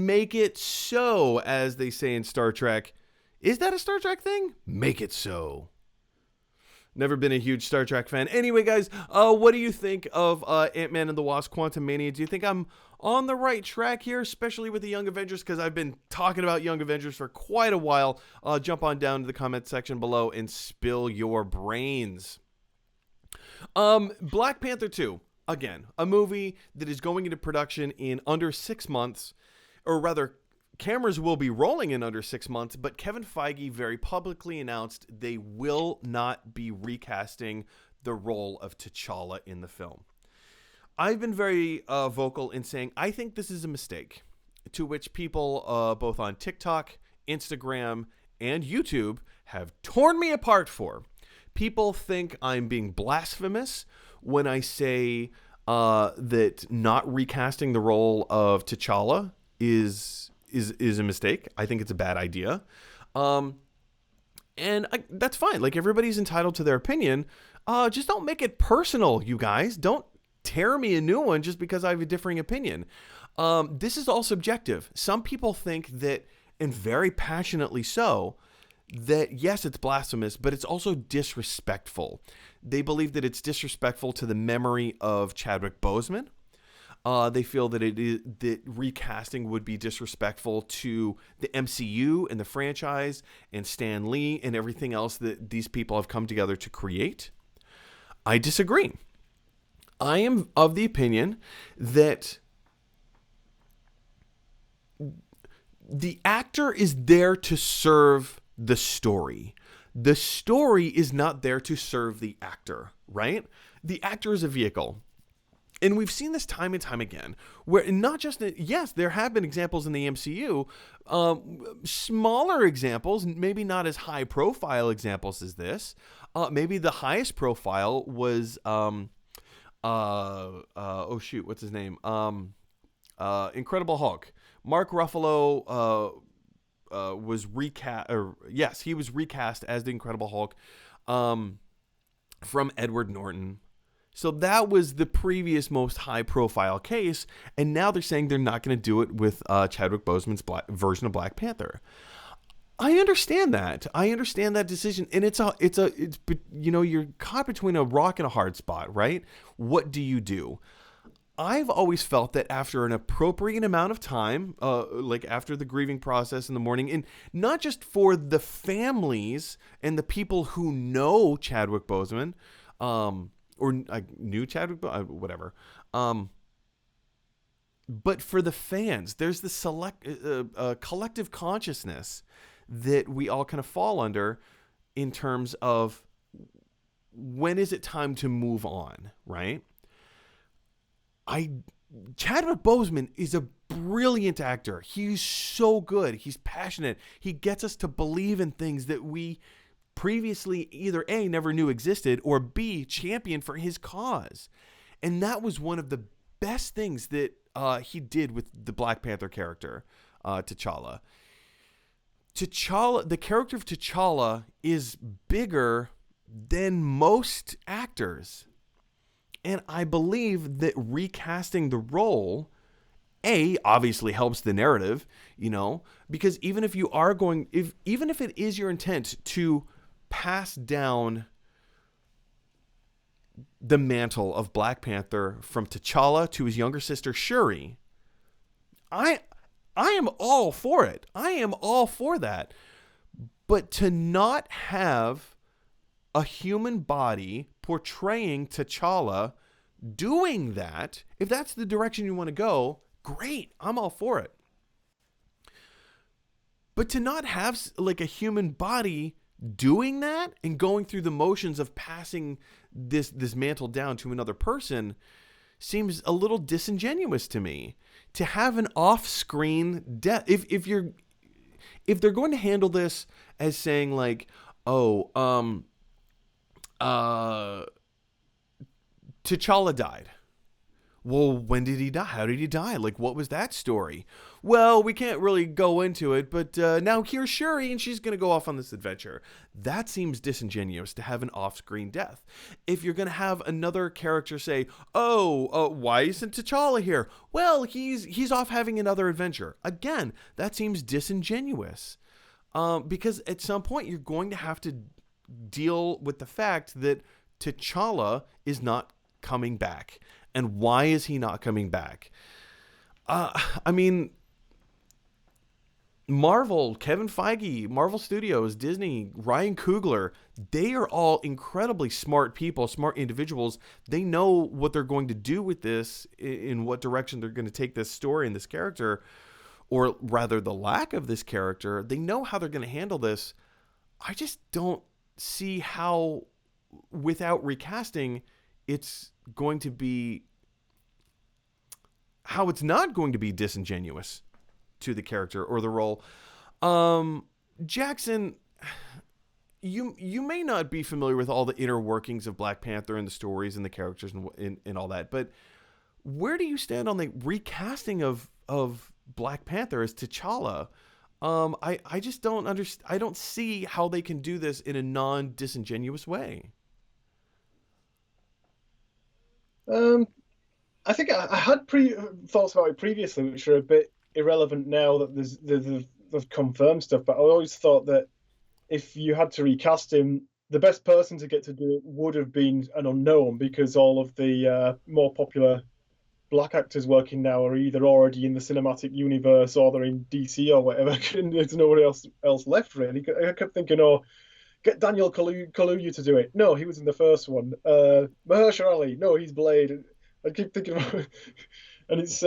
Speaker 1: make it so, as they say in Star Trek. Is that a Star Trek thing? Make it so. Never been a huge Star Trek fan. Anyway, guys, what do you think of Ant-Man and the Wasp: Quantumania? Do you think I'm on the right track here, especially with the Young Avengers? Because I've been talking about Young Avengers for quite a while. Jump on down to the comment section below and spill your brains. Black Panther 2. Again, a movie that is going into production in under 6 months, or rather, cameras will be rolling in under 6 months, but Kevin Feige very publicly announced they will not be recasting the role of T'Challa in the film. I've been very vocal in saying I think this is a mistake, to which people both on TikTok, Instagram, and YouTube have torn me apart for. People think I'm being blasphemous when I say that not recasting the role of T'Challa is a mistake. I think it's a bad idea. That's fine. Like, everybody's entitled to their opinion. Just don't make it personal, you guys. Don't tear me a new one just because I have a differing opinion. This is all subjective. Some people think that, and very passionately so, that yes, it's blasphemous, but it's also disrespectful. They believe that it's disrespectful to the memory of Chadwick Boseman. They feel that that recasting would be disrespectful to the MCU and the franchise and Stan Lee and everything else that these people have come together to create. I disagree. I am of the opinion that the actor is there to serve the story. The story is not there to serve the actor, right? The actor is a vehicle. And we've seen this time and time again, where not just, yes, there have been examples in the MCU, smaller examples, maybe not as high profile examples as this. Maybe the highest profile was, oh shoot, what's his name? Incredible Hulk. Mark Ruffalo was recast, or yes, he was recast as the Incredible Hulk. from Edward Norton. So that was the previous most high-profile case, and now they're saying they're not going to do it with Chadwick Boseman's version of Black Panther. I understand that. I understand that decision, and it's you're caught between a rock and a hard spot, right? What do you do? I've always felt that after an appropriate amount of time, like after the grieving process in the morning, and not just for the families and the people who know Chadwick Boseman, or knew Chadwick, whatever, but for the fans, there's the collective consciousness that we all kind of fall under in terms of when is it time to move on, right? Chadwick Boseman is a brilliant actor. He's so good. He's passionate. He gets us to believe in things that we previously either A, never knew existed, or B, championed for his cause. And that was one of the best things that he did with the Black Panther character, T'Challa. The character of T'Challa is bigger than most actors. And I believe that recasting the role, obviously helps the narrative, because even if it is your intent to pass down the mantle of Black Panther from T'Challa to his younger sister Shuri, I am all for it. I am all for that. But to not have a human body portraying T'Challa doing that, if that's the direction you want to go, great. I'm all for it. But to not have like a human body doing that and going through the motions of passing this mantle down to another person seems a little disingenuous to me. To have an off-screen death, if they're going to handle this as saying like, T'Challa died. Well, when did he die? How did he die? Like, what was that story? Well, we can't really go into it, but now here's Shuri, and she's going to go off on this adventure. That seems disingenuous to have an off-screen death. If you're going to have another character say, why isn't T'Challa here? Well, he's off having another adventure. Again, that seems disingenuous. Because at some point, you're going to have to deal with the fact that T'Challa is not coming back. And why is he not coming back? I mean, Marvel, Kevin Feige, Marvel Studios, Disney, Ryan Coogler, they are all incredibly smart people, smart individuals. They know what they're going to do with this, in what direction they're going to take this story and this character, or rather the lack of this character. They know how they're going to handle this. I just don't see how, without recasting, it's not going to be disingenuous to the character or the role. Jackson, you may not be familiar with all the inner workings of Black Panther and the stories and the characters and all that, but where do you stand on the recasting of Black Panther as T'Challa? I just don't understand. I don't see how they can do this in a non-disingenuous way.
Speaker 2: I think I had thoughts about it previously, which are a bit irrelevant now that they've confirmed stuff. But I always thought that if you had to recast him, the best person to get to do it would have been an unknown, because all of the more popular Black actors working now are either already in the cinematic universe or they're in DC or whatever. There's nobody else left, really. I kept thinking, get Daniel Kaluuya to do it. No, he was in the first one. Mahershala Ali. No, he's Blade. I keep thinking about it. And it's...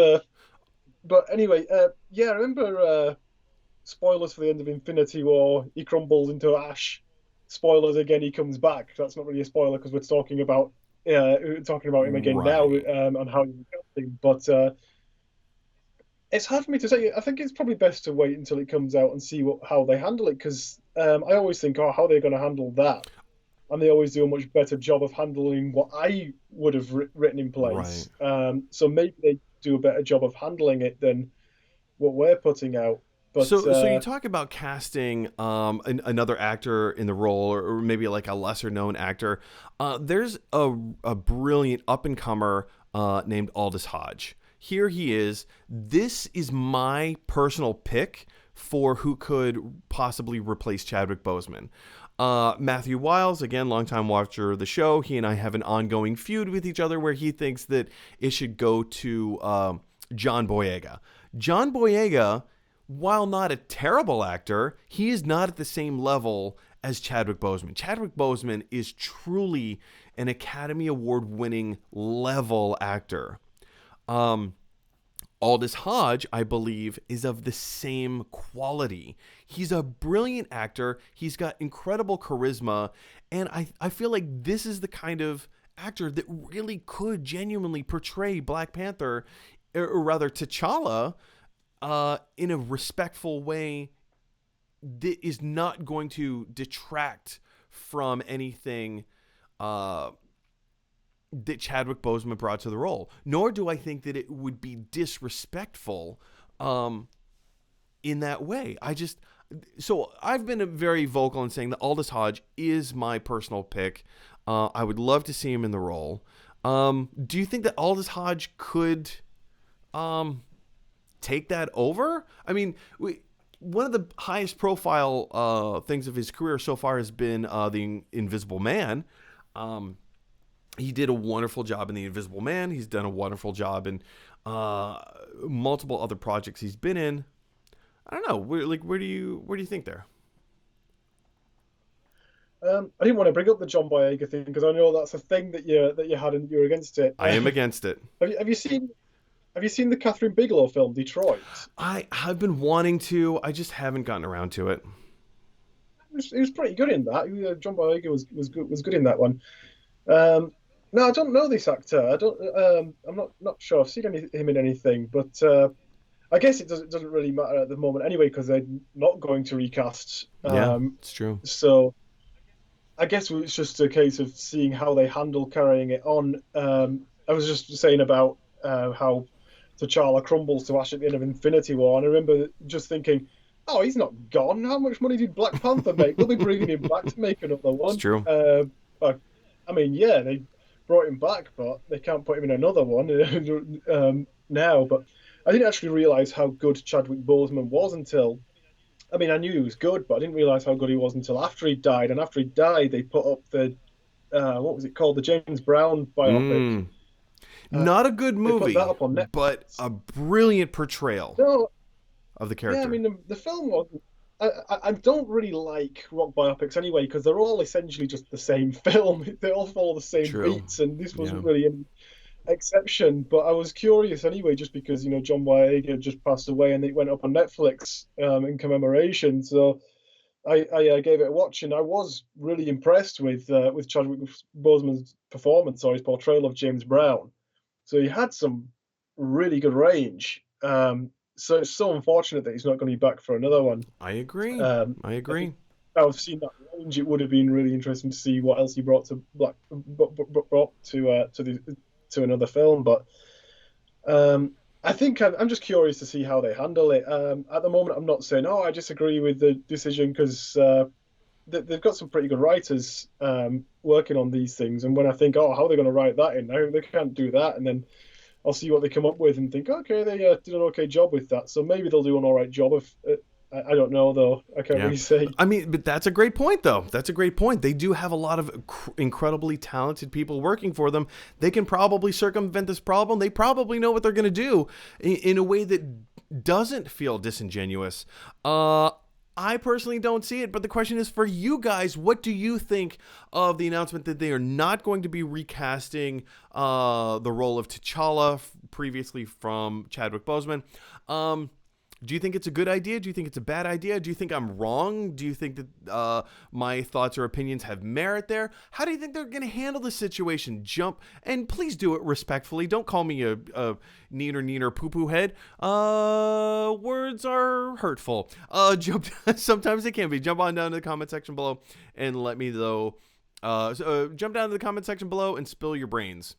Speaker 2: but anyway, I remember spoilers for the end of Infinity War. He crumbles into ash. Spoilers again, he comes back. That's not really a spoiler because we're talking about him again now, and how he's acting. But it's hard for me to say. I think it's probably best to wait until it comes out and see how they handle it, because I always think, how are they going to handle that? And they always do a much better job of handling what I would have written in place. Right. So maybe they do a better job of handling it than what we're putting out. But
Speaker 1: So you talk about casting another actor in the role, or maybe like a lesser known actor. There's a brilliant up and comer named Aldous Hodge. Here he is. This is my personal pick for who could possibly replace Chadwick Boseman. Matthew Wiles, again, longtime watcher of the show. He and I have an ongoing feud with each other where he thinks that it should go to John Boyega. John Boyega, while not a terrible actor, he is not at the same level as Chadwick Boseman. Chadwick Boseman is truly an Academy Award winning level actor. Aldous Hodge, I believe, is of the same quality. He's a brilliant actor. He's got incredible charisma. And I feel like this is the kind of actor that really could genuinely portray Black Panther, or rather T'Challa, in a respectful way that is not going to detract from anything that Chadwick Boseman brought to the role. Nor do I think that it would be disrespectful in that way. So I've been very vocal in saying that Aldous Hodge is my personal pick. I would love to see him in the role. Do you think that Aldous Hodge could take that over? I mean, one of the highest profile things of his career so far has been The Invisible Man. He did a wonderful job in The Invisible Man. He's done a wonderful job in multiple other projects he's been in. I don't know. Where do you think there?
Speaker 2: I didn't want to bring up the John Boyega thing because I know that's a thing that you had and you're against it.
Speaker 1: I am against it.
Speaker 2: Have you seen the Catherine Bigelow film Detroit?
Speaker 1: I've been wanting to. I just haven't gotten around to it.
Speaker 2: He was pretty good in that. John Boyega was good in that one. No, I don't know this actor. I'm not sure. I've seen him in anything, but I guess it doesn't really matter at the moment anyway because they're not going to recast.
Speaker 1: Yeah, it's true.
Speaker 2: So I guess it's just a case of seeing how they handle carrying it on. I was just saying about how T'Challa crumbles to ash at the end of Infinity War, and I remember just thinking, oh, he's not gone. How much money did Black Panther make? Will they bring him back to make another one?
Speaker 1: It's true.
Speaker 2: I mean, yeah, they brought him back, but they can't put him in another one now. But I didn't actually realize how good Chadwick Boseman was until, I mean, I knew he was good, but I didn't realize how good he was until after he died. And after he died, they put up the, what was it called? The James Brown biopic.
Speaker 1: Not a good movie,
Speaker 2: they put that up on Netflix.
Speaker 1: But a brilliant portrayal of the character.
Speaker 2: Yeah, I mean, the film wasn't. I don't really like rock biopics anyway because they're all essentially just the same film. They all follow the same beats, and this wasn't really an exception. But I was curious anyway, just because John Boyega just passed away and it went up on Netflix in commemoration. So I gave it a watch, and I was really impressed with Chadwick Boseman's performance or his portrayal of James Brown. So he had some really good range. So it's so unfortunate that he's not going to be back for another one.
Speaker 1: I agree. I agree.
Speaker 2: I've seen that range. It would have been really interesting to see what else he brought to another film. But I think I'm just curious to see how they handle it. At the moment, I'm not saying I disagree with the decision because they've got some pretty good writers working on these things. And when I think, how are they going to write that in? No, they can't do that. And then I'll see what they come up with and think, okay, they did an okay job with that. So maybe they'll do an all right job of I don't know, though. I can't really say.
Speaker 1: I mean, but that's a great point, though. That's a great point. They do have a lot of incredibly talented people working for them. They can probably circumvent this problem. They probably know what they're going to do in a way that doesn't feel disingenuous. I personally don't see it, but the question is for you guys, what do you think of the announcement that they are not going to be recasting the role of T'Challa previously from Chadwick Boseman? Do you think it's a good idea? Do you think it's a bad idea? Do you think I'm wrong? Do you think that my thoughts or opinions have merit there? How do you think they're going to handle the situation? And please do it respectfully. Don't call me a neener poo-poo head. Words are hurtful. Sometimes they can be. Jump on down to the comment section below and let me know. Jump down to the comment section below and spill your brains.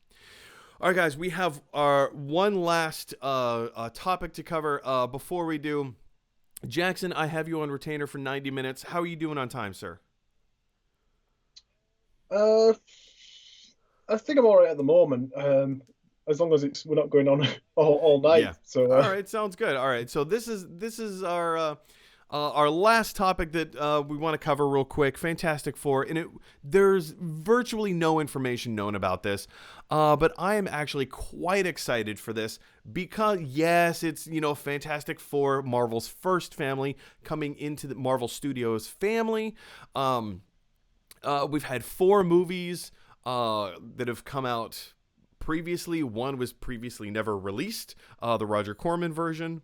Speaker 1: All right, guys, we have our one last topic to cover. Before we do, Jackson, I have you on retainer for 90 minutes. How are you doing on time, sir?
Speaker 2: Uh, I think I'm all right at the moment. As long as we're not going on all night.
Speaker 1: Yeah.
Speaker 2: So,
Speaker 1: All right, sounds good. All right, so this is our last topic that we want to cover real quick. Fantastic Four, and there's virtually no information known about this, but I am actually quite excited for this because yes, it's Fantastic Four, Marvel's first family coming into the Marvel Studios family. We've had 4 movies that have come out previously. One was previously never released, the Roger Corman version.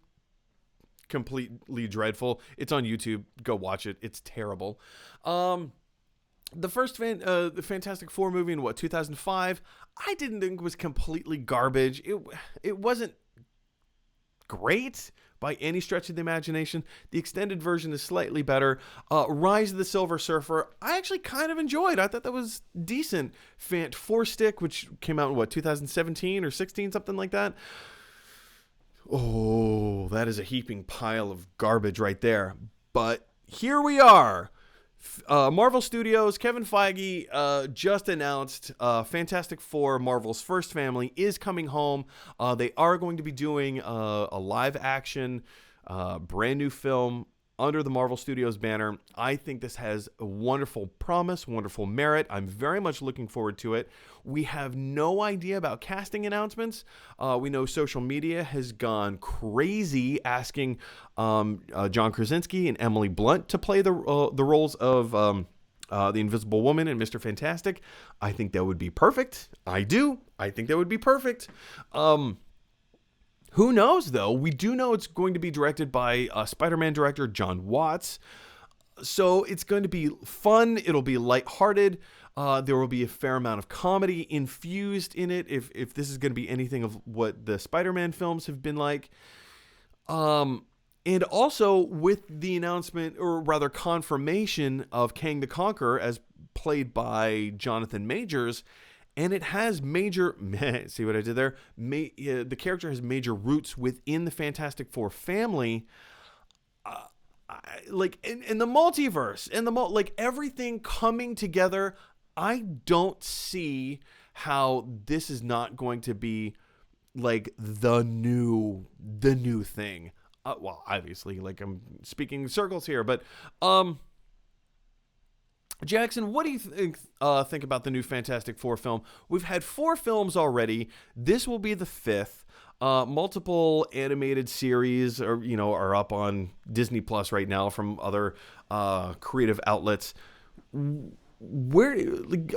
Speaker 1: Completely dreadful. It's on YouTube. Go watch it. It's terrible. The first the Fantastic Four movie in 2005, I didn't think was completely garbage. It wasn't great by any stretch of the imagination. The extended version is slightly better. Rise of the Silver Surfer, I actually kind of enjoyed. I thought that was decent. Four Stick, which came out in 2017 or 16, something like that. Oh, that is a heaping pile of garbage right there. But here we are. Marvel Studios, Kevin Feige just announced Fantastic Four, Marvel's first family, is coming home. They are going to be doing a live action, brand new film under the Marvel Studios banner. I think this has a wonderful promise, wonderful merit. I'm very much looking forward to it. We have no idea about casting announcements. We know social media has gone crazy asking John Krasinski and Emily Blunt to play the roles of the Invisible Woman and Mr. Fantastic. I think that would be perfect. I do. I think that would be perfect. Who knows, though? We do know it's going to be directed by Spider-Man director John Watts. So it's going to be fun. It'll be lighthearted. There will be a fair amount of comedy infused in it, if this is going to be anything of what the Spider-Man films have been like. And also with the announcement, or rather confirmation, of Kang the Conqueror as played by Jonathan Majors. And it has major, see what I did there? The character has major roots within the Fantastic Four family. Like in the multiverse, and like everything coming together. I don't see how this is not going to be like the new thing. Well, obviously, like I'm speaking in circles here, but Jackson, what do you think about the new Fantastic Four film? We've had 4 films already. This will be the 5th. Multiple animated series are up on Disney Plus right now from other creative outlets. Where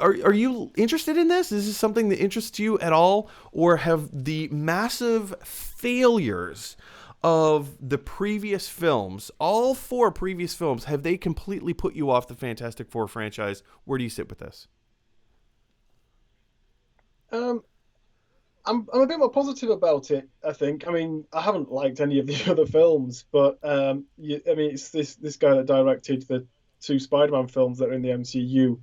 Speaker 1: are you interested in this? Is this something that interests you at all, or have the massive failures of the previous films, all 4 previous films, have they completely put you off the Fantastic Four franchise? Where do you sit with this?
Speaker 2: I'm a bit more positive about it, I think. I mean, I haven't liked any of the other films, but it's this guy that directed the 2 Spider-Man films that are in the MCU.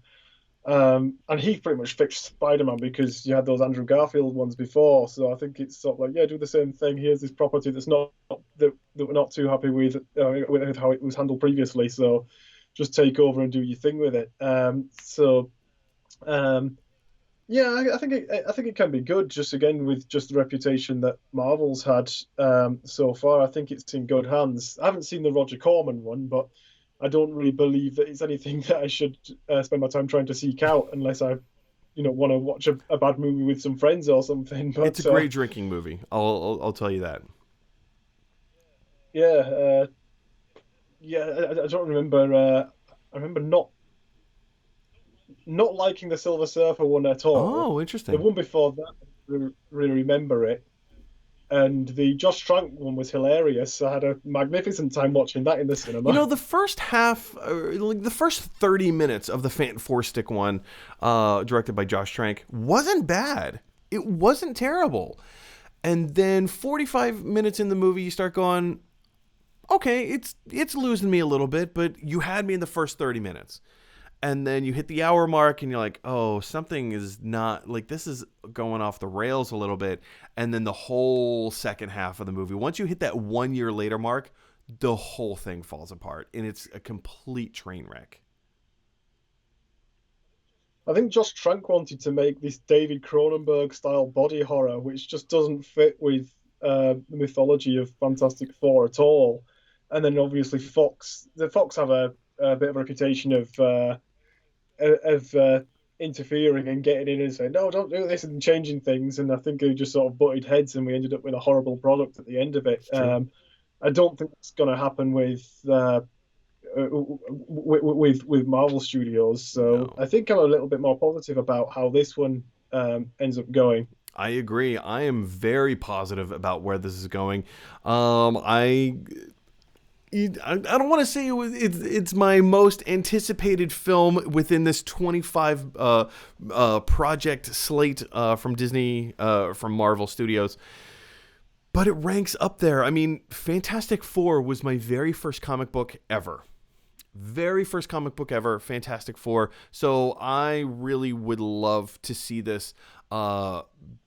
Speaker 2: And he pretty much fixed Spider-Man because you had those Andrew Garfield ones before. So I think it's sort of like, yeah, do the same thing. Here's this property that's not that we're not too happy with how it was handled previously. So just take over and do your thing with it. Yeah, I think it can be good. Just again with just the reputation that Marvel's had so far, I think it's in good hands. I haven't seen the Roger Corman one, but I don't really believe that it's anything that I should spend my time trying to seek out unless I, want to watch a bad movie with some friends or something. But
Speaker 1: it's a great drinking movie. I'll tell you that.
Speaker 2: Yeah, I don't remember. I remember not liking the Silver Surfer one at all.
Speaker 1: Oh, interesting.
Speaker 2: The one before that, I don't really remember it. And the Josh Trank one was hilarious. I had a magnificent time watching that in the cinema.
Speaker 1: The first half, like the first 30 minutes of the Four Stick one, directed by Josh Trank, wasn't bad. It wasn't terrible. And then 45 minutes in the movie, you start going, okay, it's losing me a little bit, but you had me in the first 30 minutes. And then you hit the hour mark and you're like, oh, something is not, like, this is going off the rails a little bit. And then the whole second half of the movie, once you hit that 1 year later mark, the whole thing falls apart, and it's a complete train wreck.
Speaker 2: I think Josh Trank wanted to make this David Cronenberg style body horror, which just doesn't fit with the mythology of Fantastic Four at all. And then obviously the Fox have a bit of a reputation of interfering and getting in and saying, no, don't do this, and changing things. And I think they just sort of butted heads, and we ended up with a horrible product at the end of it.
Speaker 1: It's true.
Speaker 2: I don't think it's going to happen with Marvel Studios. So
Speaker 1: No.
Speaker 2: I think I'm a little bit more positive about how this one ends up going.
Speaker 1: I agree. I am very positive about where this is going. I don't want to say it's my most anticipated film within this 25 project slate from Disney, from Marvel Studios. But it ranks up there. I mean, Fantastic Four was my very first comic book ever. Very first comic book ever, Fantastic Four. So I really would love to see this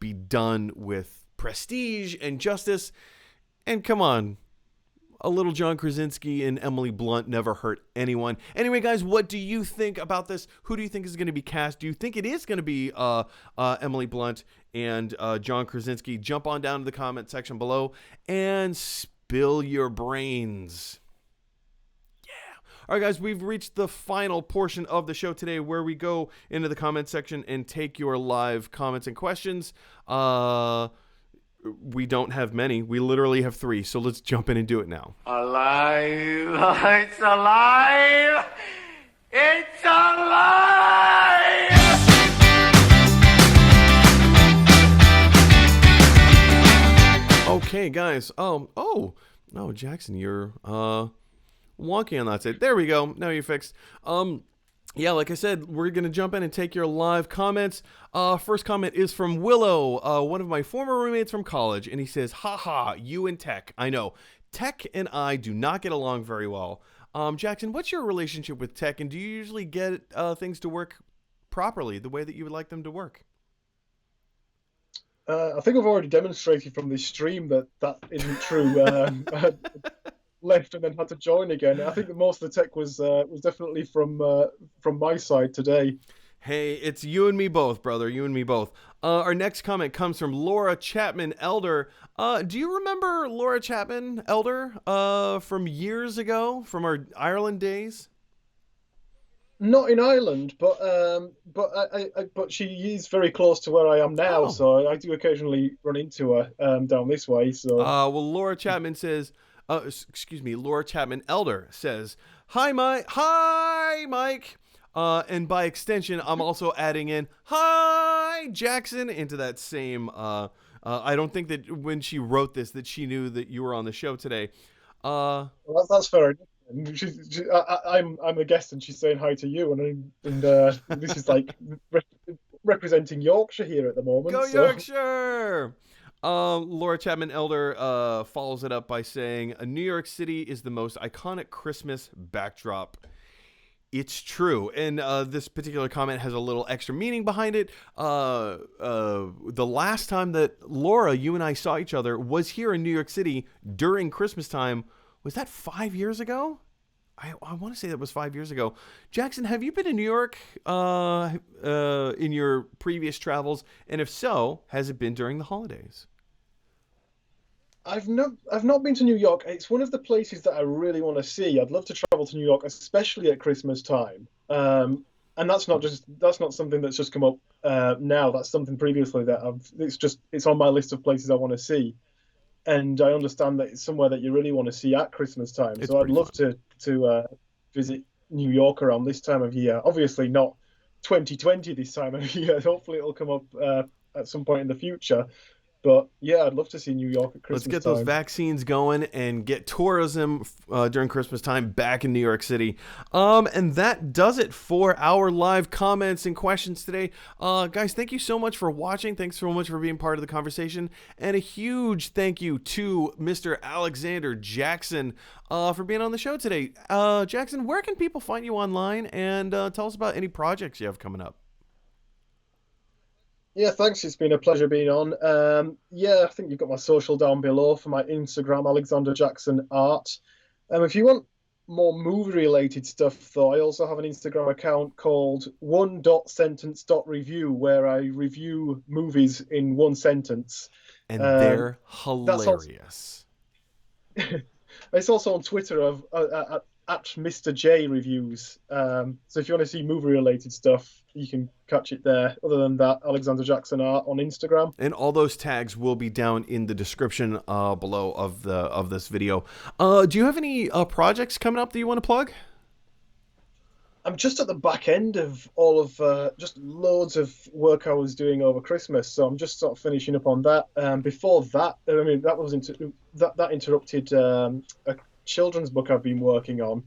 Speaker 1: be done with prestige and justice. And come on, a little John Krasinski and Emily Blunt never hurt anyone. Anyway, guys, what do you think about this? Who do you think is going to be cast? Do you think it is going to be Emily Blunt and John Krasinski? Jump on down to the comment section below and spill your brains. All right, guys, we've reached the final portion of the show today where we go into the comment section and take your live comments and questions. We don't have many. We literally have 3, so let's jump in and do it now.
Speaker 4: Alive! It's alive! It's alive!
Speaker 1: Okay, guys. Oh, Jackson, you're wonky on that side. There we go. Now you're fixed. Yeah, like I said, we're going to jump in and take your live comments. First comment is from Willow, one of my former roommates from college, and he says, haha, you and Tech. I know. Tech and I do not get along very well. Jackson, what's your relationship with Tech, and do you usually get things to work properly, the way that you would like them to work?
Speaker 2: I think I've already demonstrated from this stream that isn't true. I left and then had to join again. I think that most of the tech was definitely from my side today.
Speaker 1: Hey, it's you and me both, brother. You and me both. Our next comment comes from Laura Chapman Elder. Do you remember Laura Chapman Elder from years ago, from our Ireland days?
Speaker 2: Not in Ireland, but she is very close to where I am now, so I do occasionally run into her down this way. So
Speaker 1: well, Laura Chapman says, Laura Chapman Elder says, hi Mike. And by extension, I'm also adding in hi Jackson into that same. I don't think that when she wrote this that she knew that you were on the show today.
Speaker 2: Well, that's fair enough. I'm a guest and she's saying hi to you, and this is like representing Yorkshire here at the moment.
Speaker 1: Go Yorkshire! Laura Chapman Elder follows it up by saying, New York City is the most iconic Christmas backdrop. It's true, and this particular comment has a little extra meaning behind it. The last time that Laura, you and I saw each other was here in New York City during Christmas time. Was that 5 years ago? I want to say that was 5 years ago. Jackson, have you been in New York in your previous travels? And if so, has it been during the holidays?
Speaker 2: I've not been to New York. It's one of the places that I really want to see. I'd love to travel to New York, especially at Christmas time. And that's not something that's just come up now. That's something previously that it's on my list of places I want to see. And I understand that it's somewhere that you really want to see at Christmas time. So I'd love to visit New York around this time of year. Obviously not 2020 this time of year. Hopefully it'll come up at some point in the future. But yeah, I'd love to see New York at Christmas time.
Speaker 1: Let's get those vaccines going and get tourism during Christmas time back in New York City. And that does it for our live comments and questions today. Guys, thank you so much for watching. Thanks so much for being part of the conversation. And a huge thank you to Mr. Alexander Jackson for being on the show today. Jackson, where can people find you online? And tell us about any projects you have coming up.
Speaker 2: Yeah, thanks. It's been a pleasure being on. I think you've got my social down below for my Instagram, Alexander Jackson Art. If you want more movie-related stuff, though, I also have an Instagram account called one.sentence.review, where I review movies in one sentence.
Speaker 1: And
Speaker 2: Um,
Speaker 1: they're
Speaker 2: that's also
Speaker 1: hilarious.
Speaker 2: it's also on Twitter at Mr. J Reviews. So if you want to see movie-related stuff, you can catch it there. Other than that, Alexander Jackson Art on Instagram.
Speaker 1: And all those tags will be down in the description below of this video. Do you have any projects coming up that you want to plug?
Speaker 2: I'm just at the back end of all of just loads of work I was doing over Christmas, so I'm just sort of finishing up on that. Before that, I mean, that interrupted a children's book I've been working on.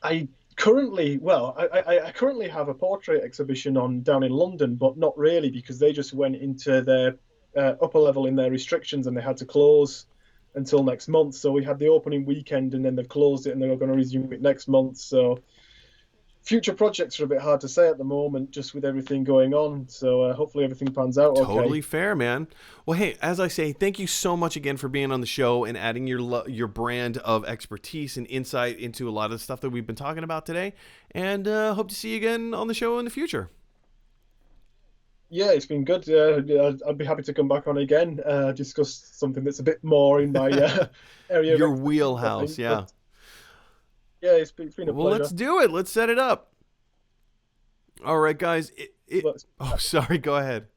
Speaker 2: I currently, well, I currently have a portrait exhibition on down in London, but not really because they just went into their upper level in their restrictions and they had to close until next month. So we had the opening weekend and then they've closed it and they're going to resume it next month. So future projects are a bit hard to say at the moment, just with everything going on. So hopefully everything pans out okay.
Speaker 1: Totally fair, man. Well, hey, as I say, thank you so much again for being on the show and adding your brand of expertise and insight into a lot of the stuff that we've been talking about today. And hope to see you again on the show in the future.
Speaker 2: Yeah, it's been good. I'd be happy to come back on again, discuss something that's a bit more in my area.
Speaker 1: Your wheelhouse, yeah.
Speaker 2: But, yeah, it's been a pleasure.
Speaker 1: Well, let's do it. Let's set it up. All right, guys. Oh, sorry. Go ahead.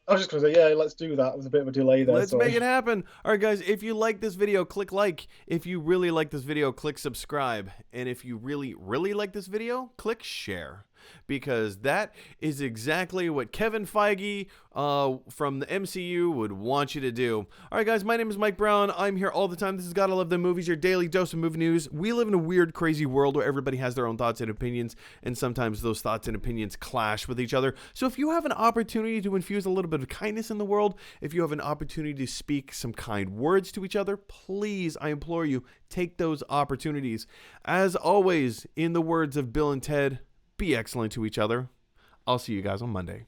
Speaker 2: I was just going to say, yeah, let's do that. There was a bit of a delay there.
Speaker 1: Let's make it happen. All right, guys, if you like this video, click like. If you really like this video, click subscribe. And if you really, really like this video, click share. Because that is exactly what Kevin Feige from the MCU would want you to do. All right, guys, my name is Mike Brown. I'm here all the time. This is Gotta Love Them Movies, your daily dose of movie news. We live in a weird, crazy world where everybody has their own thoughts and opinions, and sometimes those thoughts and opinions clash with each other. So if you have an opportunity to infuse a little bit of kindness in the world, if you have an opportunity to speak some kind words to each other, please, I implore you, take those opportunities. As always, in the words of Bill and Ted, be excellent to each other. I'll see you guys on Monday.